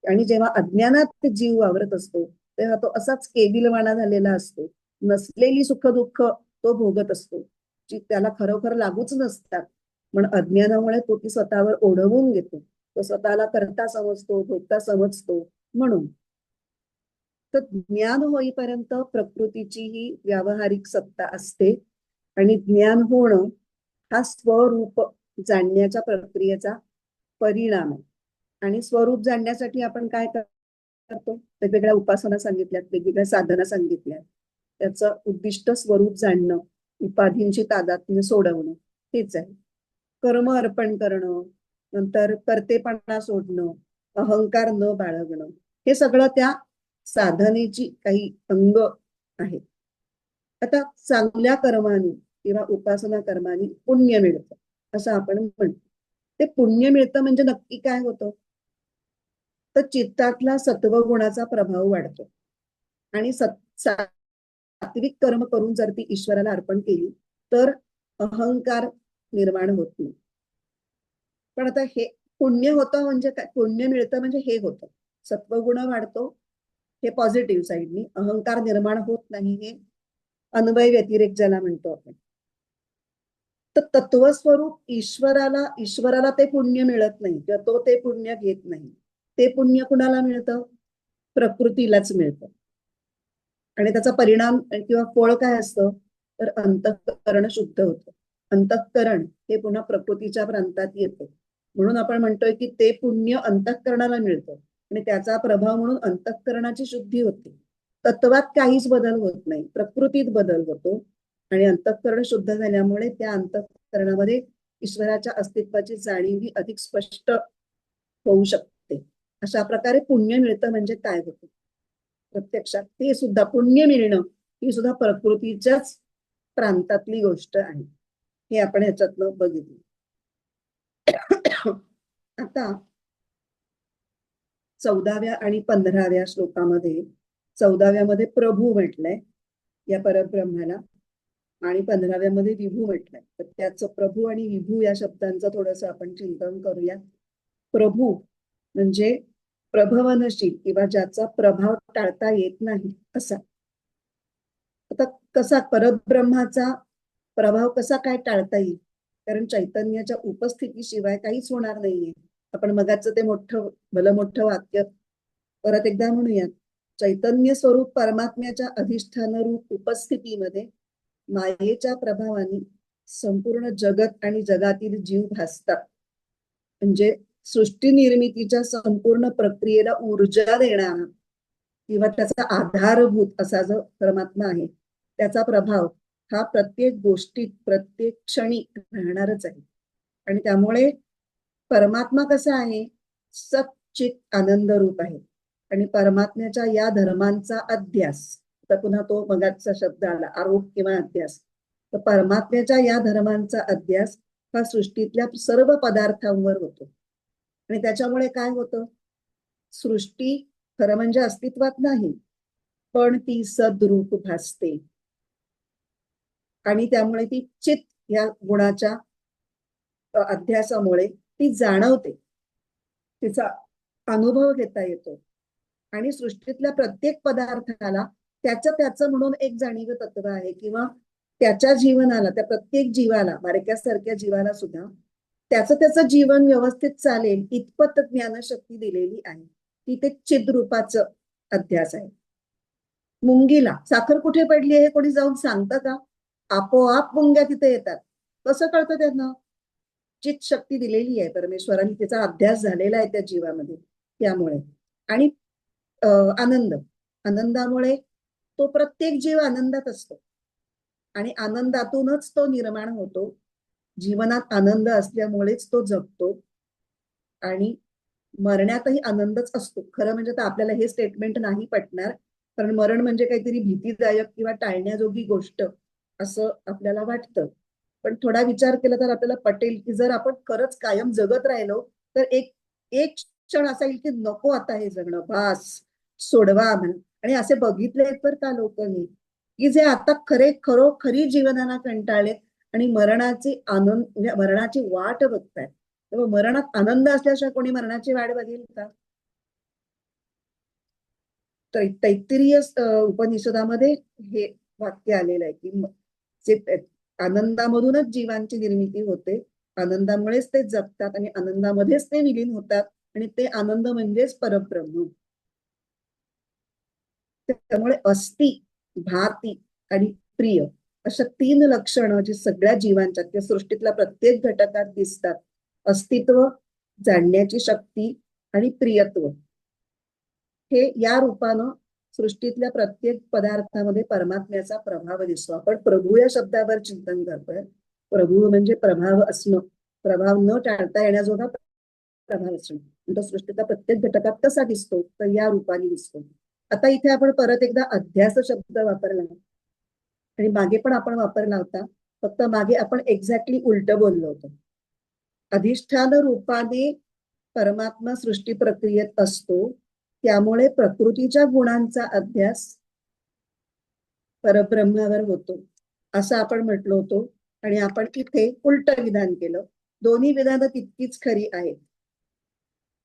आणि जेव्हा अज्ञानात जीव वावरत असतो तेव्हा तो असाच केविलवाणा झालेला असतो. नसलेली सुख दुःख तो भोगत असतो, जी त्याला खरोखर लागूच नसतात, पण अज्ञानामुळे तो ती स्वतःवर ओढवून घेतो. तो स्वतःला करता समजतो, भोगता समजतो. म्हणून तर ज्ञान होईपर्यंत प्रकृतीची ही व्यावहारिक सत्ता असते आणि ज्ञान होणं हा स्वरूप जाणण्याच्या प्रक्रियेचा परिणाम आहे. आणि स्वरूप जाणण्यासाठी आपण काय करतो, वेगवेगळ्या उपासना सांगितल्यात, वेगवेगळ्या साधना सांगितल्यात. त्याचं उद्दिष्ट स्वरूप जाणणं, उपाधींची तादात्म्य सोडवणं हेच आहे. कर्म अर्पण करणं, नंतर कर्तेपणा सोडणं, अहंकार न बाळगणं, हे सगळं त्या साधनेची काही अंग आहेत. आता चांगल्या कर्माने किंवा उपासना कर्माने पुण्य मिळतं असं आपण म्हणतो. ते पुण्य मिळतं म्हणजे नक्की काय होतं, तर चित्तातला सत्वगुणाचा प्रभाव वाढतो आणि सात्विक कर्म करून जर ती ईश्वराला अर्पण केली तर अहंकार निर्माण होत नाही. पण आता हे पुण्य होतं म्हणजे काय, पुण्य मिळतं म्हणजे हे होतं, सत्वगुण वाढतो, हे पॉझिटिव्ह साईडनी. अहंकार निर्माण होत नाही, हे अन्वय व्यतिरेक ज्याला म्हणतो आपण. तर तत्वस्वरूप ईश्वराला ते पुण्य मिळत नाही किंवा तो ते पुण्य घेत नाही. ते पुण्य कुणाला मिळतं, प्रकृतीलाच मिळतं. आणि त्याचा परिणाम किंवा फळ काय असतं, तर अंतःकरण शुद्ध होतं. अंतःकरण हे पुन्हा प्रकृतीच्या प्रांतात येतं. म्हणून आपण म्हणतोय की ते पुण्य अंतःकरणाला मिळतं. आणि त्याचा प्रभाव म्हणून अंतःकरणाची शुद्धी होते. तत्वात काहीच बदल होत नाही, प्रकृतीत बदल होतो आणि अंतःकरण शुद्ध झाल्यामुळे त्या अंतःकरणामध्ये ईश्वराच्या अस्तित्वाची जाणीव ही अधिक स्पष्ट होऊ शकते. अशा प्रकारे पुण्य मिळतं म्हणजे काय होतं प्रत्यक्षात, ते सुद्धा पुण्य मिळणं ही सुद्धा प्रकृतीच्याच प्रांतातली गोष्ट आहे, हे आपण ह्याच्यातनं बघितलं. आता 14व्या आणि 15व्या श्लोकामध्ये, 14व्यामध्ये प्रभू म्हटलंय या परब्रह्माला आणि 15व्यामध्ये विभू म्हटलंय. तर त्याचं प्रभू आणि विभू या शब्दांचं थोडस आपण चिंतन करूया. प्रभू म्हणजे प्रभवनशील किंवा ज्याचा प्रभाव टाळता येत नाही असा. आता कसा परब्रह्माचा प्रभाव कसा काय टाळता येईल, कारण चैतन्याच्या उपस्थितीशिवाय काहीच होणार नाहीये. आपण मगाचं ते मोठं वाक्य परत एकदा म्हणूयात. चैतन्य स्वरूप परमात्म्याच्या अधिष्ठान रूप उपस्थितीमध्ये मायेच्या प्रभावाने संपूर्ण जगत आणि जगातील जीव भासतात. म्हणजे सृष्टी निर्मितीच्या संपूर्ण प्रक्रियेला ऊर्जा देणारा किंवा त्याचा आधारभूत असा जो परमात्मा आहे, त्याचा प्रभाव हा प्रत्येक गोष्टीत प्रत्येक क्षणी राहणारच आहे. आणि त्यामुळे परमात्मा कसा आहे, सच्चित आनंद रूप आहे. आणि परमात्म्याच्या या धर्मांचा अध्यास, तर पुन्हा तो मगाचा शब्द आला आरोप किंवा अध्यास, तर परमात्म्याच्या या धर्मांचा अध्यास हा सृष्टीतल्या सर्व पदार्थांवर होतो. आणि त्याच्यामुळे काय होतं, सृष्टी खरं म्हणजे अस्तित्वात नाही, पण ती सद्रूप भासते आणि त्यामुळे ती चित या गुणाच्या अध्यासामुळे ती जाणवते, तिचा अनुभव घेता येतो आणि सृष्टीतल्या प्रत्येक पदार्थाला त्याचं म्हणून एक जाणीव तत्व आहे किंवा त्याच्या जीवनाला, त्या प्रत्येक जीवाला, बारक्यासारख्या जीवाला सुद्धा त्याचं जीवन व्यवस्थित चालेल इतपत ज्ञानशक्ती दिलेली आहे. ती ते चिद्रूपाचं अध्यास आहे. मुंगीला साखर कुठे पडली हे कोणी जाऊन सांगतं का? आपोआप मुंग्या तिथे येतात. कसं कळतं त्यांना? चित शक्ती दिलेली आहे परमेश्वराने, त्याचा अभ्यास झालेला आहे त्या जीवामध्ये. त्यामुळे आणि आनंदामुळे तो प्रत्येक जीव आनंदात असतो आणि आनंदातूनच तो निर्माण होतो. जीवनात आनंद असल्यामुळेच तो जगतो आणि मरण्यातही आनंदच असतो. खरं म्हणजे तर आपल्याला हे स्टेटमेंट नाही पटणार, कारण मरण म्हणजे काहीतरी भीतीदायक किंवा टाळण्याजोगी गोष्ट असं आपल्याला वाटतं. पण थोडा विचार केला तर आपल्याला पटेल की जर आपण खरंच कायम जगत राहिलो तर एक एक क्षण असा येईल की नको आता हे जगणं, बास, सोडवा म्हणून. आणि असे बघितले तर का लोकांनी की जे आता खरी जीवनाला कंटाळलेत आणि मरणाची वाट बघतायत. तेव्हा मरणात आनंद असल्याशिवाय कोणी मरणाची वाट बघेल का? तैत्तिरीय उपनिषदामध्ये हे वाक्य आलेलं आहे की आनंदामधूनच जीवांची निर्मिती होते, आनंदामुळेच ते जगतात आणि आनंदामध्येच ते विलीन होतात आणि ते आनंद म्हणजेच परब्रह्म. त्यामुळे अस्ति, भाती आणि प्रिय अशा 3 लक्षणं जी सगळ्या जीवांच्या त्या सृष्टीतल्या प्रत्येक घटकात दिसतात. अस्तित्व, जाणण्याची शक्ती आणि प्रियत्व, हे या रूपानं सृष्टीतल्या प्रत्येक पदार्थामध्ये परमात्म्याचा प्रभाव दिसतो. आपण प्रभू या शब्दावर चिंतन करतोय. प्रभू म्हणजे प्रभाव असणं, प्रभाव न टाळता येण्याजोगा प्रभाव असणं. तो सृष्टीतल्या प्रत्येक घटकात कसा दिसतो, तर या रूपाने दिसतो. आता इथे आपण परत एकदा अध्यास शब्द वापरला आणि मागे पण आपण वापरला होता, फक्त मागे आपण एक्झॅक्टली उलट बोललो होतो. अधिष्ठान रूपाने परमात्मा सृष्टी प्रक्रियेत असतो, त्यामुळे प्रकृतीच्या गुणांचा अभ्यास परब्रह्मावर होतो असं आपण म्हटलो होतो. आणि आपण इथे उलट विधान केलं. दोन्ही विधानं तितकीच खरी आहेत.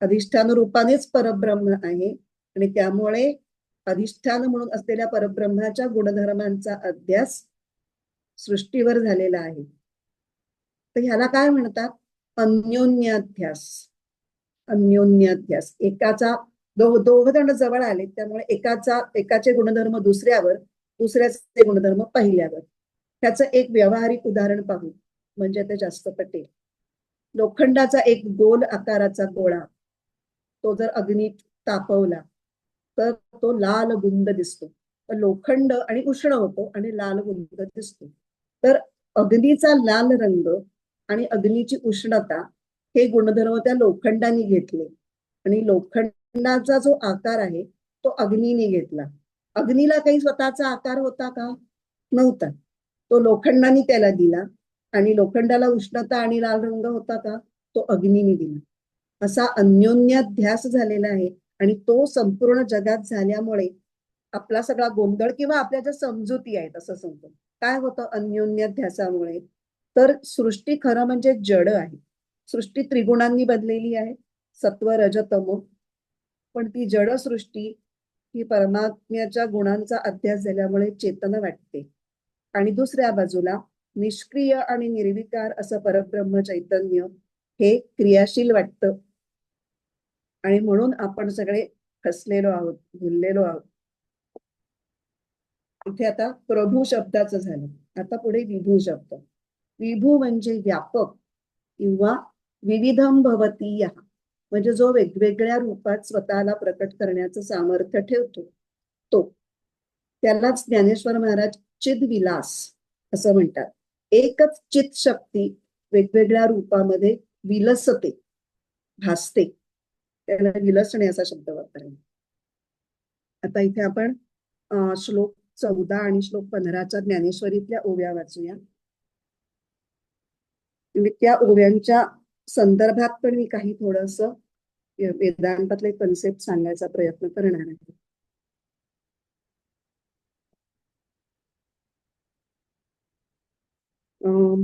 अधिष्ठान रूपानेच परब्रह्म आहे आणि त्यामुळे अधिष्ठान म्हणून असलेल्या परब्रह्माच्या गुणधर्मांचा अभ्यास सृष्टीवर झालेला आहे. तर ह्याला काय म्हणतात? अन्योन्याध्यास. अन्योन्याध्यास, एकाचा दोघ जण जवळ आले त्यामुळे एकाचे गुणधर्म दुसऱ्यावर, दुसऱ्याचे गुणधर्म पहिल्यावर. त्याचं एक व्यावहारिक उदाहरण पाहू म्हणजे ते जास्त पटेल. लोखंडाचा एक गोल आकाराचा गोळा, तो जर अग्नीत तापवला तर तो लाल गुंद दिसतो. तर लोखंड आणि उष्ण होतो आणि लाल गुंद दिसतो. तर अग्नीचा लाल रंग आणि अग्नीची उष्णता हे गुणधर्म त्या लोखंडाने घेतले आणि लोखंडाचा जो आकार आहे तो अग्नीने घेतला. अग्नीला काही स्वतःचा आकार होता का? नव्हता. तो लोखंडाने त्याला दिला आणि लोखंडाला उष्णता आणि लाल रंग होता का? तो अग्नीने दिला. असा अन्योन्याध्यास झालेला आहे आणि तो संपूर्ण जगात झाल्यामुळे आपला सगळा गोंधळ किंवा आपल्या ज्या समजुती आहेत असं समजतो. काय होतं अन्योन्याध्यासामुळे? तर सृष्टी खरं म्हणजे जड आहे. सृष्टी त्रिगुणांनी बनलेली आहे, सत्व रज तमो. पण ती जड सृष्टी ही परमात्म्याच्या गुणांचा अध्यास झाल्यामुळे चेतन वाटते. आणि दुसऱ्या बाजूला निष्क्रिय आणि निर्विकार असं परब्रह्म चैतन्य हे क्रियाशील वाटतं आणि म्हणून आपण सगळे फसलेलो आहोत, भुललेलो आहोत. इथे आता प्रभू शब्दाचं झालं. आता पुढे विभू शब्द. विभू म्हणजे व्यापक किंवा विविधम भवती या, म्हणजे जो वेगवेगळ्या रूपात स्वतःला प्रकट करण्याचं सामर्थ्य ठेवतो तो. त्यालाच ज्ञानेश्वर महाराज चिदविलास असं म्हणतात. एकच चित शक्ती वेगवेगळ्या रूपामध्ये विलसते, भासते. त्याला विलसणे असा शब्द वापरला. आता इथे आपण श्लोक 14 आणि श्लोक 15च्या ज्ञानेश्वरीतल्या ओव्या वाचूया. त्या ओव्यांच्या संदर्भात पण मी काही थोडस वेदांतातले कन्सेप्ट सांगायचा प्रयत्न करणार आहे. अं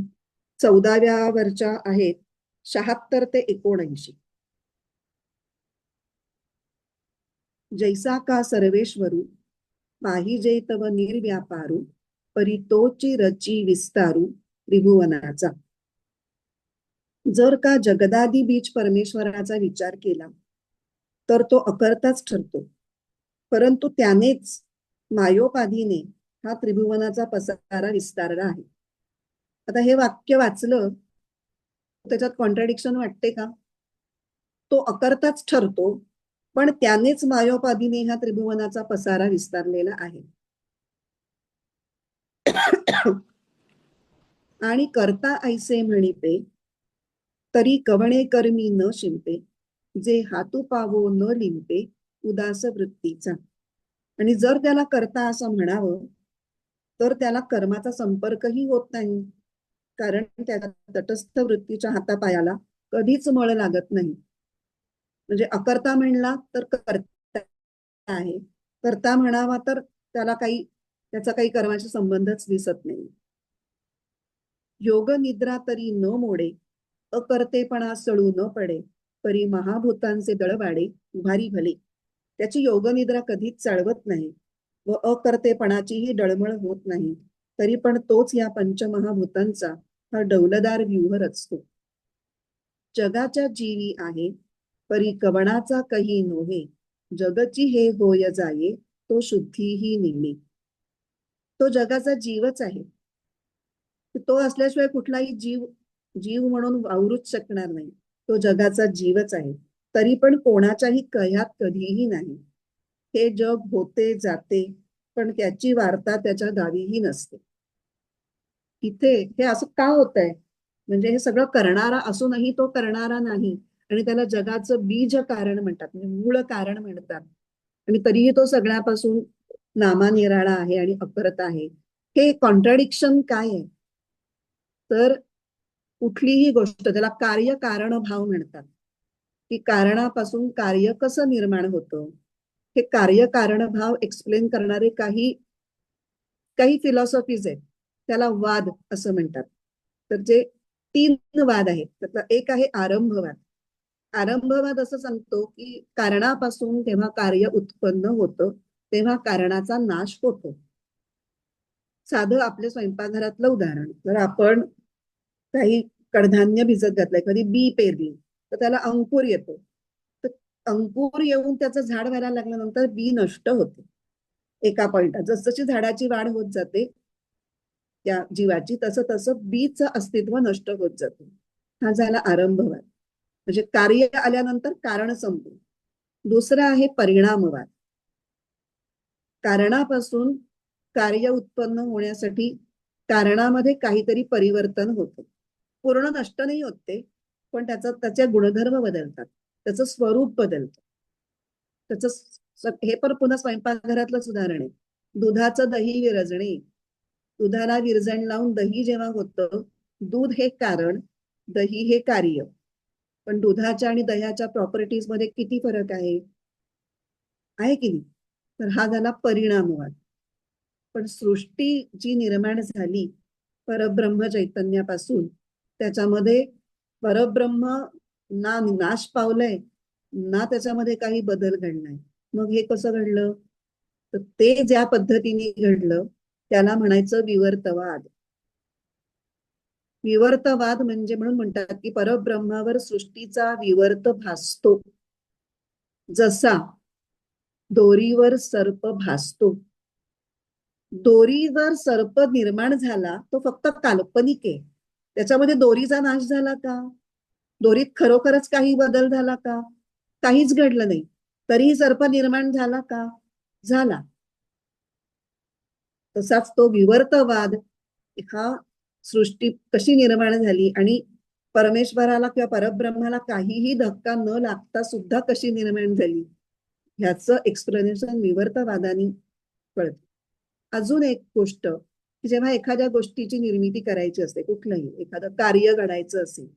14व्या वरच्या आहेत 76 ते 79. जैसा का सर्वेश्वरू पाहिजे तव निर्व्यापारू परितोची रची विस्तारू त्रिभुवनाचा. जर का जगदादी बीज परमेश्वराचा विचार केला तर तो अकर्ताच ठरतो, परंतु त्यानेच मायोपाधीने हा त्रिभुवनाचा पसारा विस्तारला आहे. आता हे वाक्य वाचलं त्याच्यात कॉन्ट्रडिक्शन वाटते का? तो अकर्ताच ठरतो पण त्यानेच मायोपाधीने हा त्रिभुवनाचा पसारा विस्तारलेला आहे. आणि करता ऐसे म्हणिते तरी कवणे कर्मी न शिंपे, जे हातू पावो न लिंपे उदास वृत्तीचा. आणि जर त्याला करता असं म्हणावं तर त्याला कर्माचा संपर्कही होत नाही, कारण त्याच्या तटस्थ वृत्तीच्या हातापायाला कधीच मळ लागत नाही. म्हणजे अकर्ता म्हणला तर करता आहे, करता म्हणावा तर त्याला त्याचा काही कर्माचा संबंधच दिसत नाही. योग निद्रा तरी न मोडे, अकर्तेपणा सळू न पडे, परी महाभूतांचे दळवाडे उभारी भले. त्याची योगनिद्रा कधीच चालवत नाही व अकर्तेपणाचीही डळमळ होत नाही, तरी पण तोच या पंचमहाभूतांचा हा डौलदार व्यूह रचतो. जगाच्या जीवी आहे परी कवणाचा कही नोहे, जगची हे होय जाये तो शुद्धीही निघणे. तो जगाचा जीवच आहे. तो असल्याशिवाय कुठलाही जीव म्हणून वावरूच शकणार नाही. तो जगाचा जीवच आहे, तरी पण कोणाच्याही कह्यात कधीही नाही. हे जग होते जाते पण त्याची वार्ता त्याच्या गावीही नसते. इथे हे असं का होत आहे? म्हणजे हे सगळं करणारा असूनही तो करणारा नाही आणि त्याला जगाचं बीज कारण म्हणतात, म्हणजे मूळ कारण म्हणतात, आणि तरीही तो सगळ्यापासून नामानिराळा आहे आणि अकरत आहे. हे कॉन्ट्राडिक्शन काय आहे? तर कुठलीही गोष्ट त्याला कार्य कारण भाव म्हणतात, की कारणापासून कार्य कसं निर्माण होतं हे कार्य कारण भाव एक्सप्लेन करणारे काही फिलॉसॉफीज आहेत, त्याला वाद असं म्हणतात. तर जे 3 वाद आहेत त्यातला एक आहे आरंभवाद. आरंभवाद असं सांगतो की कारणापासून तेव्हा कार्य उत्पन्न होतं, तेव्हा कारणाचा नाश होतो. साधं आपल्या स्वयंपाकघरातलं उदाहरण, जर आपण काही कडधान्य भिजत घातलंय, कधी बी पेरली तर त्याला अंकुर येतो. तर अंकुर येऊन त्याचं झाड व्हायला लागल्यानंतर बी नष्ट होते एका पॉइंटात. जसजशी झाडाची वाढ होत जाते त्या जीवाची, तसं तसं बीचं अस्तित्व नष्ट होत जातं. हा झाला आरंभवाद. म्हणजे कार्य आल्यानंतर कारण संपलं. दुसरा आहे परिणामवाद. कारणापासून कार्य उत्पन्न होण्यासाठी कारणामध्ये काहीतरी परिवर्तन होतं. पूर्ण नष्ट नाही होत ते, पण त्याचे गुणधर्म बदलतात, त्याचं स्वरूप बदलतं. हे पण पुन्हा स्वयंपाकघरातलंच उदाहरण आहे. दुधाचं दही विरजणे. दुधाला विरजण लावून दही जेव्हा होतं, दूध हे कारण, दही हे कार्य. पण दुधाच्या आणि दह्याच्या प्रॉपर्टीज मध्ये किती फरक आहे की नाही? तर हा झाला परिणामवाद. पण सृष्टी जी निर्माण झाली परब्रह्म चैतन्यापासून, त्याच्यामध्ये परब्रह्म ना नाश पावलंय ना त्याच्यामध्ये काही बदल घडलाय. मग हे कसं घडलं? तर ते ज्या पद्धतीने घडलं त्याला म्हणायचं विवर्तवाद. विवर्तवाद म्हणजे म्हणून म्हणतात की परब्रह्मावर सृष्टीचा विवर्त भासतो. जसा दोरीवर सर्प भासतो. दोरीवर सर्प निर्माण झाला तो फक्त काल्पनिक आहे. त्याच्यामध्ये दोरीचा नाश झाला का? दोरीत खरोखरच काही बदल झाला का? काहीच घडलं नाही. तरीही सर्प निर्माण झाला का? झाला. तसाच तो विवर्तवाद हा सृष्टी कशी निर्माण झाली आणि परमेश्वराला किंवा परब्रह्माला काहीही धक्का न लागता सुद्धा कशी निर्माण झाली, ह्याचं एक्सप्लेनेशन विवर्तवादाने कळतं. अजून एक गोष्ट की जेव्हा एखाद्या गोष्टीची निर्मिती करायची असते, कुठलंही एखादं कार्य घडायचं असेल,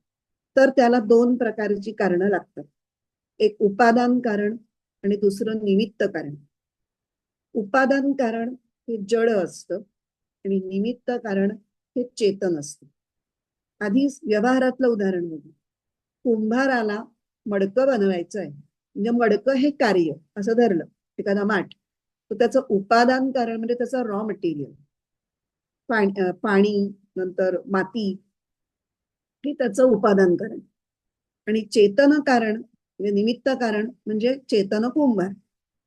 तर त्याला दोन प्रकारची कारणं लागतात. एक उपादान कारण आणि दुसरं निमित्त कारण. उपादान कारण हे जड असतं आणि निमित्त कारण हे चेतन असतं. आधी व्यवहारातलं उदाहरण बघू. कुंभाराला मडकं बनवायचं आहे, म्हणजे मडकं हे कार्य असं धरलं एखादा माठ, तर त्याचं उपादान कारण म्हणजे त्याचं रॉ मटेरियल, पाणी नंतर माती, हे त्याचं उपादान कारण. आणि चेतन कारण म्हणजे निमित्त कारण म्हणजे चेतन कुंभार.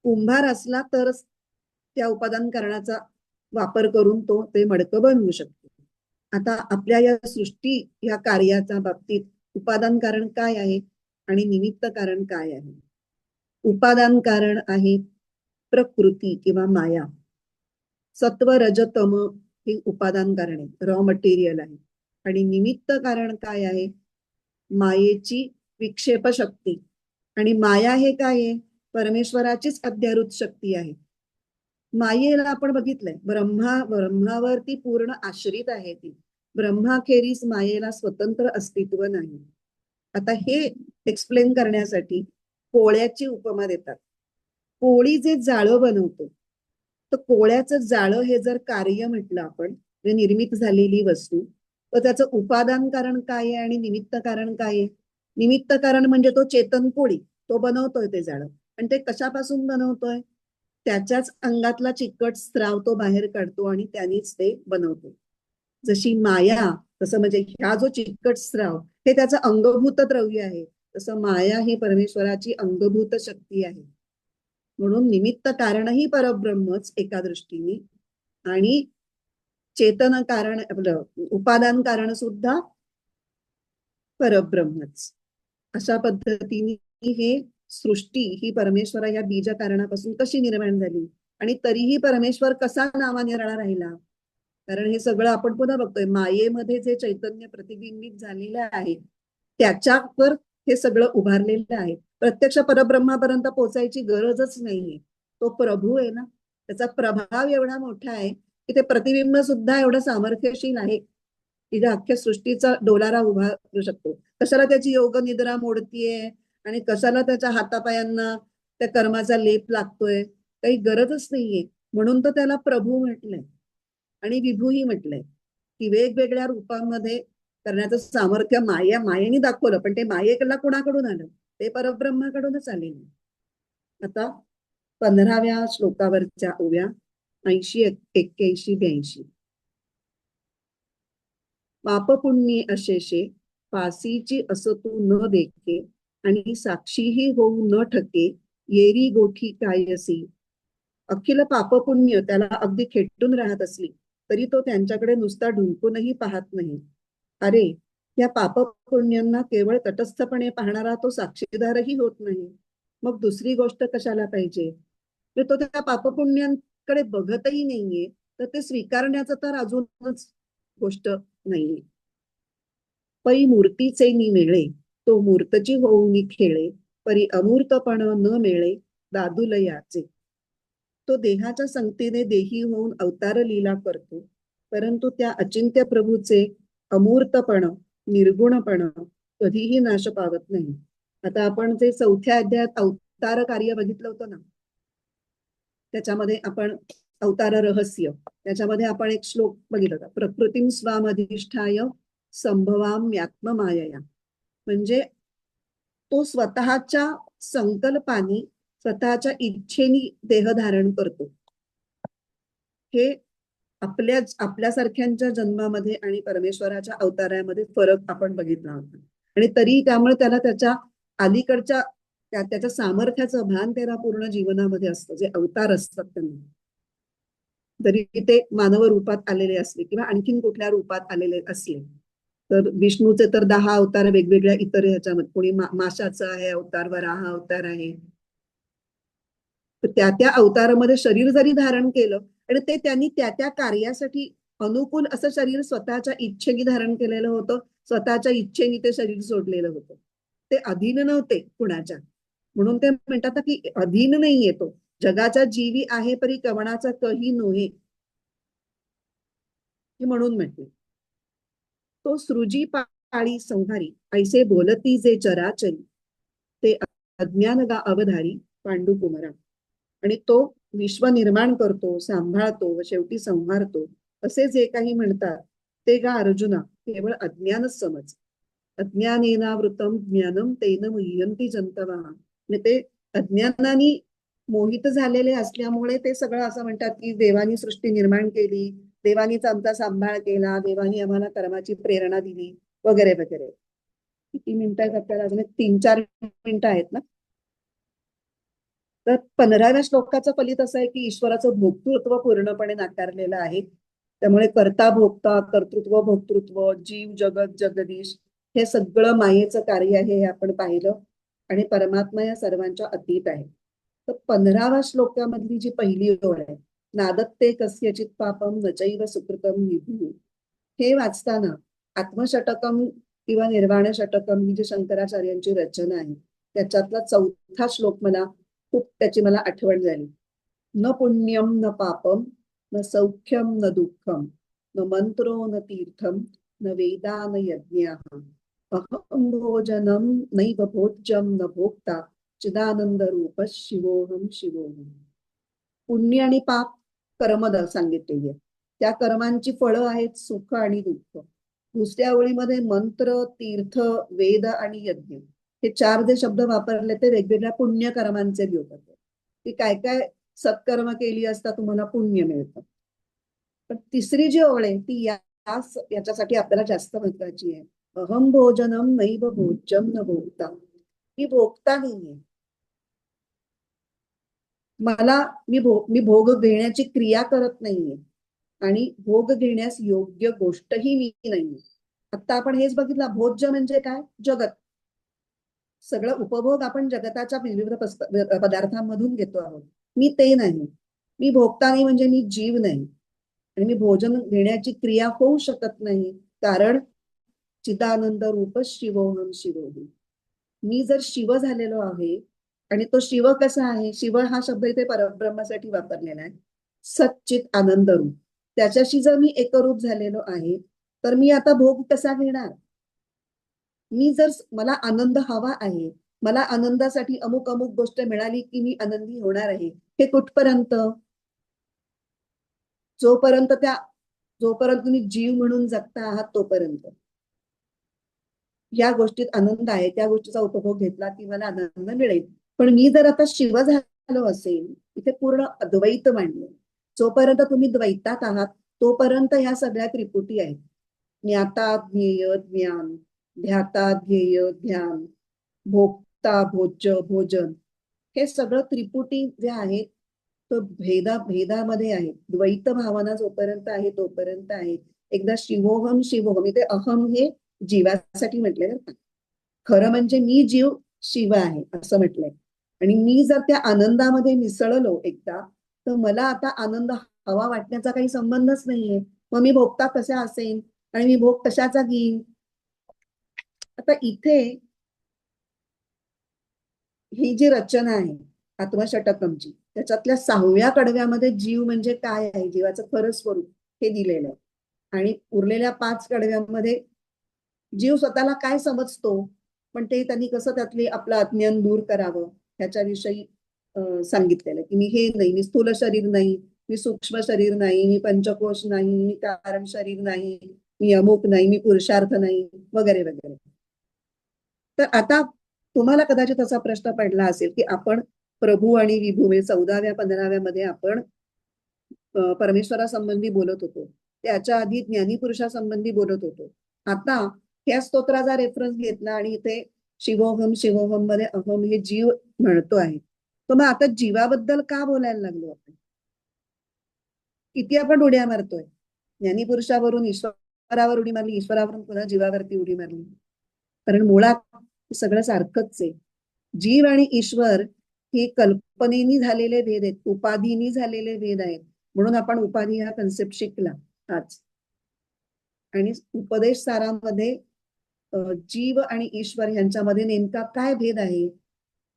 कुंभार असला तरच त्या उपादान कारणाचा वापर करून तो ते मडकं बनवू शकतो. आता आपल्या या सृष्टी या कार्याच्या बाबतीत उपादान कारण काय आहे आणि निमित्त कारण काय आहे? उपादान कारण आहे प्रकृती किंवा माया. सत्व रज तम हे उपादान कारण आहे, रॉ मटेरियल आहे. आणि निमित्त कारण काय आहे? मायेची विक्षेप शक्ती. आणि माया हे काय आहे? परमेश्वराचीच अध्यारूत शक्ती आहे. मायेला आपण बघितलंय, ब्रह्मावरती पूर्ण आश्रित आहे ती. ब्रह्माखेरीस मायेला स्वतंत्र अस्तित्व नाही. आता हे एक्सप्लेन करण्यासाठी कोळ्याची उपमा देतात. कोळी जे जाळं बनवतो, तर कोळ्याचं जाळं हे जर कार्य म्हटलं आपण, निर्मित झालेली वस्तू, तर त्याचं उपादान कारण काय आहे आणि निमित्त कारण काय आहे? निमित्त कारण म्हणजे तो चेतन कोळी, तो बनवतोय ते जाळं. आणि ते कशापासून बनवतोय? त्याच्याच अंगातला चिकट स्त्राव तो बाहेर काढतो आणि त्यांनीच ते बनवतो. जशी माया, तसं म्हणजे ह्या जो चिकट स्त्राव हे त्याचं अंगभूत द्रव्य आहे, तसं माया ही परमेश्वराची अंगभूत शक्ती आहे. म्हणून निमित्त कारणही परब्रह्मच एका दृष्टीने, आणि चेतन कारण आपलं उपादान कारण सुद्धा परब्रह्मच. अशा पद्धतीने हे सृष्टी ही परमेश्वरा या बीज कारणापासून कशी निर्माण झाली आणि तरीही परमेश्वर कसा नावानिराळा राहिला? कारण हे सगळं आपण पुन्हा बघतोय, मायेमध्ये जे चैतन्य प्रतिबिंबित झालेलं आहे त्याच्यावर हे सगळं उभारलेलं आहे. प्रत्यक्ष परब्रह्मापर्यंत पोहोचायची गरजच नाहीये. तो प्रभू आहे ना, त्याचा प्रभाव एवढा मोठा आहे की ते प्रतिबिंब सुद्धा एवढं सामर्थ्यशील आहे की अख्ख्या सृष्टीचा डोलारा उभा करू शकतो. कशाला त्याची योग निद्रा मोडतीये आणि कशाला त्याच्या हातापायांना त्या कर्माचा लेप लागतोय? काही गरजच नाहीये. म्हणून तर त्याला प्रभू म्हटलंय आणि विभूही म्हटलंय की वेगवेगळ्या रूपांमध्ये करण्याचं सामर्थ्य मायेने दाखवलं. पण ते मायेला कोणाकडून आलं? ते परब्रह्माकडूनच आलेलं. आता 15व्या श्लोकावरच्या ओव्या 80, 81, 82. पापपुण्ये अशेषे पासीची असतू न देखे आणि साक्षीही होऊ न ठके येरी गोठी कायसी. अखिल पापपुण्य त्याला अगदी खेटून राहत असली तरी तो त्यांच्याकडे नुसता ढुंकूनही पाहत नाही. अरे, या पापपुण्यांना केवळ तटस्थपणे पाहणारा तो साक्षीदारही होत नाही. मग दुसरी गोष्ट कशाला पाहिजे, तर तो त्या पापपुण्यांकडे बघतही नाहीये, तर ते स्वीकारण्याचं तर अजूनच गोष्ट नाहीये. पै मूर्तीचे निमेळे, तो मूर्तची होऊनी खेळे, परी अमूर्तपण न मिळे दादुलयाचे. तो देहाच्या संगतीने देही होऊन अवतार लीला करतो, परंतु त्या अचिंत्य प्रभूचे अमूर्तपण, निर्गुणपण कधीही नाश पावत नाही. आता आपण जे 4थ्या अध्यायात अवतार कार्य बघितलं होतं ना, त्याच्यामध्ये आपण अवतार रहस्य, त्याच्यामध्ये आपण एक श्लोक बघितला होता, प्रकृतीम स्वामधिष्ठाय संभवाम्यात्म मायया. म्हणजे तो स्वतःच्या संकल्पानी, स्वतःच्या इच्छेनी देह धारण करतो. हे आपल्यासारख्यांच्या जन्मामध्ये आणि परमेश्वराच्या अवतारामध्ये फरक आपण बघितला होता. आणि तरी त्यामुळे त्याला त्याच्या अलीकडच्या त्याच्या सामर्थ्याचं भान त्याला पूर्ण जीवनामध्ये असतं. जे अवतार असतात त्यांना, जरी ते मानव रूपात आलेले असले किंवा आणखीन कुठल्या रूपात आलेले असले, तर विष्णूचे तर 10 अवतार वेगवेगळ्या इतर ह्याच्यामध्ये, कोणी माशाचा आहे अवतार, वराह अवतार आहे. तर त्या अवतारामध्ये शरीर जरी धारण केलं आणि ते त्यांनी त्या कार्यासाठी अनुकूल असं शरीर स्वतःच्या इच्छेने धारण केलेलं होतं, स्वतःच्या इच्छेने ते शरीर सोडलेलं होतं. ते अधीन नव्हते कुणाच्या. म्हणून ते म्हणतात की अधीन नाही येतो, जगाचा जीवी आहे परी कवणाचा कही नोहे, म्हणून म्हटले. तो सृजी पाळी संहारी ऐसे बोलती जे चराचरी, ते अज्ञान गा अवधारी पांडू कुमारा. आणि तो विश्व निर्माण करतो, सांभाळतो व शेवटी संहारतो असे जे काही म्हणतात ते गा अर्जुना केवळ अज्ञानच समज. अज्ञानेनावृतम ज्ञानम तेन मुह्यंती जंतवा. म्हणजे ते अज्ञानाने मोहित झालेले असल्यामुळे ते सगळं असं म्हणतात की देवानी सृष्टी निर्माण केली, देवानीच आमचा सांभाळ केला, देवानी आम्हाला कर्माची प्रेरणा दिली वगैरे वगैरे. किती मिनिटं आहेत आपल्याला, अजून 3-4 मिनिटं आहेत ना. तर 15व्या श्लोकाचं फलित असं आहे की ईश्वराचं भोक्तृत्व पूर्णपणे नाकारलेलं आहे. त्यामुळे कर्ता भोक्ता, कर्तृत्व भोक्तृत्व, जीव जगत जगदीश हे सगळं मायेचं कार्य आहे, हे आपण पाहिलं. आणि परमात्मा या सर्वांच्या अतीत आहे. तर 15व्या श्लोकामधली जी पहिली ओळ आहे, नादत्ते कस्यचित पापम नचैव सुकृतम विभू, हे वाचताना आत्मषटकम किंवा निर्वाण षटकम ही जी शंकराचार्यांची रचना आहे, त्याच्यातला 4था श्लोक मला खूप त्याची मला आठवण झाली. न पुण्यम न पापम न सौख्यम न दुःखम न मंत्रो न तीर्थम न वेदा न यज्ञाः अहं भोजनम नैव भोज्यम न भोक्ता चिदानंद रूप शिवोहम शिवोहम. पुण्य आणि पाप कर्म सांगितलेली आहे. त्या कर्मांची फळं आहेत सुख आणि दुःख. दुसऱ्या ओळीमध्ये मंत्र, तीर्थ, वेद आणि यज्ञ हे 4 जे शब्द वापरले ते वेगवेगळ्या पुण्य कर्मांचे होतात. की काय काय सत्कर्म केली असता तुम्हाला पुण्य मिळतं. पण तिसरी जी ओळ आहे ती याच्यासाठी आपल्याला जास्त महत्वाची आहे. अहम भोजनम नैव भोज्यम न भोक्ता. मी भोगता नाहीये. मी भोग घेण्याची क्रिया करत नाहीये आणि भोग घेण्यास योग्य गोष्टही मी नाहीये. आता आपण हेच बघितलं, भोज्य म्हणजे काय, जगत. सगळं उपभोग आपण जगताच्या विविध पदार्थांमधून घेतो आहोत. मी ते नाही. मी भोगता नाही म्हणजे मी जीव नाही. आणि मी भोजन घेण्याची क्रिया होऊ शकत नाही, कारण चिदानंद रूप शिवोहम शिवोहम. मी जर शिव झालेलो आहे, आणि तो शिव कसा आहे, शिव हा शब्द इथे परब्रह्मासाठी वापरलेला आहे. सच्चित आनंद रूप, त्याच्याशी जर मी एकरूप झालेलो आहे, तर मी आता भोग कसा घेणार. मी जर मला आनंद हवा आहे, मला आनंदासाठी अमुक अमुक गोष्ट मिळाली की मी आनंदी होणार आहे, हे कुठपर्यंत, जोपर्यंत तुम्ही जीव म्हणून जगता आहात तोपर्यंत. या गोष्टीत आनंद आहे, त्या गोष्टीचा उपभोग घेतला की मला आनंद मिळेल. पण मी जर आता शिव झालो असेल, इथे पूर्ण अद्वैत मांडले, जोपर्यंत तुम्ही द्वैतात आहात तोपर्यंत ह्या सगळ्या त्रिपुटी आहेत. ज्ञाता ज्ञेय ज्ञान, ध्याता ध्येय ध्यान, भोक्ता भोज्य भोजन, हे सगळं त्रिपुटी जे आहेत तो भेदामध्ये आहे. द्वैत भावना जोपर्यंत आहे तोपर्यंत आहे. एकदा शिवोहम शिवोहम, इथे अहम हे जीवासाठी म्हटलंय. खरं म्हणजे मी जीव शिव आहे असं म्हटलंय. आणि मी जर त्या आनंदामध्ये मिसळलो एकदा, तर मला आता आनंद हवा वाटण्याचा काही संबंधच नाहीये. मग मी भोगता कसा असेन आणि मी भोग कशाचा घेईन. आता इथे ही जी रचना आहे आत्मषटकमची, त्याच्यातल्या 6व्या कडव्यामध्ये जीव म्हणजे काय आहे, जीवाचं खरं स्वरूप हे दिलेलं आहे. आणि उरलेल्या 5 कडव्यामध्ये जीव स्वतःला काय समजतो, पण ते त्यांनी कसं त्यातले आपलं अज्ञान दूर करावं ह्याच्याविषयी सांगितलेलं की मी हे नाही, मी स्थूल शरीर नाही, मी सूक्ष्म शरीर नाही, मी पंचकोश नाही, मी कारण शरीर नाही, मी अमुक नाही, मी पुरुषार्थ नाही, वगैरे वगैरे. तर आता तुम्हाला कदाचित असा प्रश्न पडला असेल की आपण प्रभू आणि विभू म्हणजे 14व्या-15व्या मध्ये आपण परमेश्वरासंबंधी बोलत होतो, त्याच्या आधी ज्ञानीपुरुषासंबंधी बोलत होतो. आता ह्या स्तोत्राचा रेफरन्स घेतला आणि इथे शिवोहम शिवोहम मध्ये अहम हे जीव म्हणतो आहे. तर मग आता जीवाबद्दल का बोलायला लागलो आपण. किती आपण उड्या मारतोय. ज्ञानीपुरुषावरून ईश्वरावर उडी मारली, ईश्वरावरून पुन्हा जीवावरती उडी मारली. कारण मुळात सगळं सारखंच आहे. जीव आणि ईश्वर हे कल्पनेनी झालेले भेद आहेत, उपाधीनी झालेले भेद आहेत. म्हणून आपण उपाधी हा कन्सेप्ट शिकला आज. आणि उपदेश सारामध्ये जीव आणि ईश्वर यांच्यामध्ये नेमका काय भेद आहे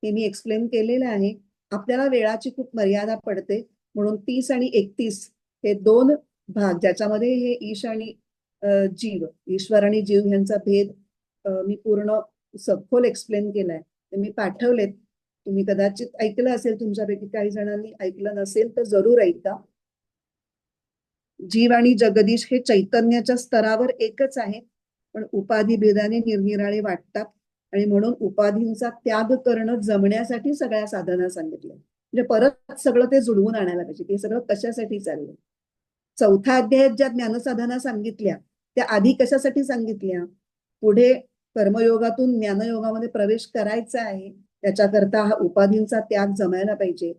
हे मी एक्सप्लेन केलेलं आहे. आपल्याला वेळाची खूप मर्यादा पडते, म्हणून 30 आणि 31 हे 2 भाग ज्याच्यामध्ये हे ईश आणि जीव, ईश्वर आणि जीव यांचा भेद मी पूर्ण सखोल एक्सप्लेन केलाय. ते मी पाठवलेत. तुम्ही कदाचित ऐकलं असेल, तुमच्यापैकी काही जणांनी ऐकलं नसेल तर जरूर ऐका. जीव आणि जगदीश हे चैतन्याच्या स्तरावर एकच आहे, पण उपाधी भेदाने निरनिराळे वाटतात. आणि म्हणून उपाधींचा त्याग करणं जमण्यासाठी सगळ्या साधना सांगितल्या. म्हणजे परत सगळं ते जुळवून आणायला पाहिजे. ते सगळं कशासाठी चाललंय. 4थ्या अध्यायात ज्या ज्ञानसाधना सांगितल्या त्या आधी कशासाठी सांगितल्या. पुढे कर्मयोगातून ज्ञानयोगामध्ये प्रवेश करायचा आहे, त्याच्याकरता हा उपाधींचा त्याग जमायला पाहिजे.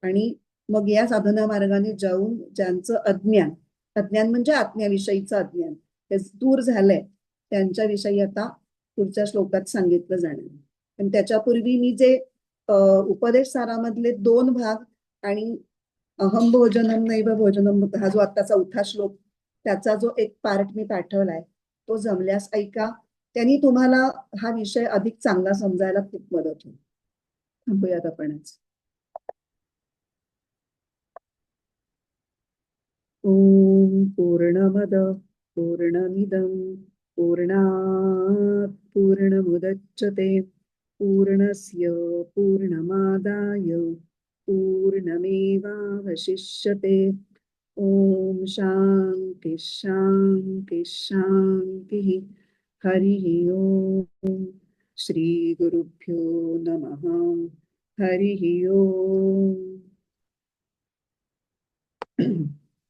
आणि मग या साधना मार्गाने जाऊन ज्यांचं अज्ञान, अज्ञान म्हणजे आत्म्याविषयीचं अज्ञान हे दूर झालंय, त्यांच्याविषयी आता पुढच्या श्लोकात सांगितलं जाणार. पण त्याच्यापूर्वी मी जे उपदेश सारामधले 2 भाग आणि अहम भोजनम नैव भोजनम हा जो आता 4था श्लोक, त्याचा जो एक पार्ट मी पाठवलाय तो जमल्यास ऐका. त्यांनी तुम्हाला हा विषय अधिक चांगला समजायला खूप मदत होईल. थांबूयात आपणच. ओम पूर्णमद पूर्णमिदं पूर्णात् पूर्णमुदच्यते पूर्णस्य पूर्णमादाय पूर्णमेवावशिष्यते. ओम शांति शांति शांति. हरिः ओम. श्री गुरुभ्यो नमः. हरिः ओम.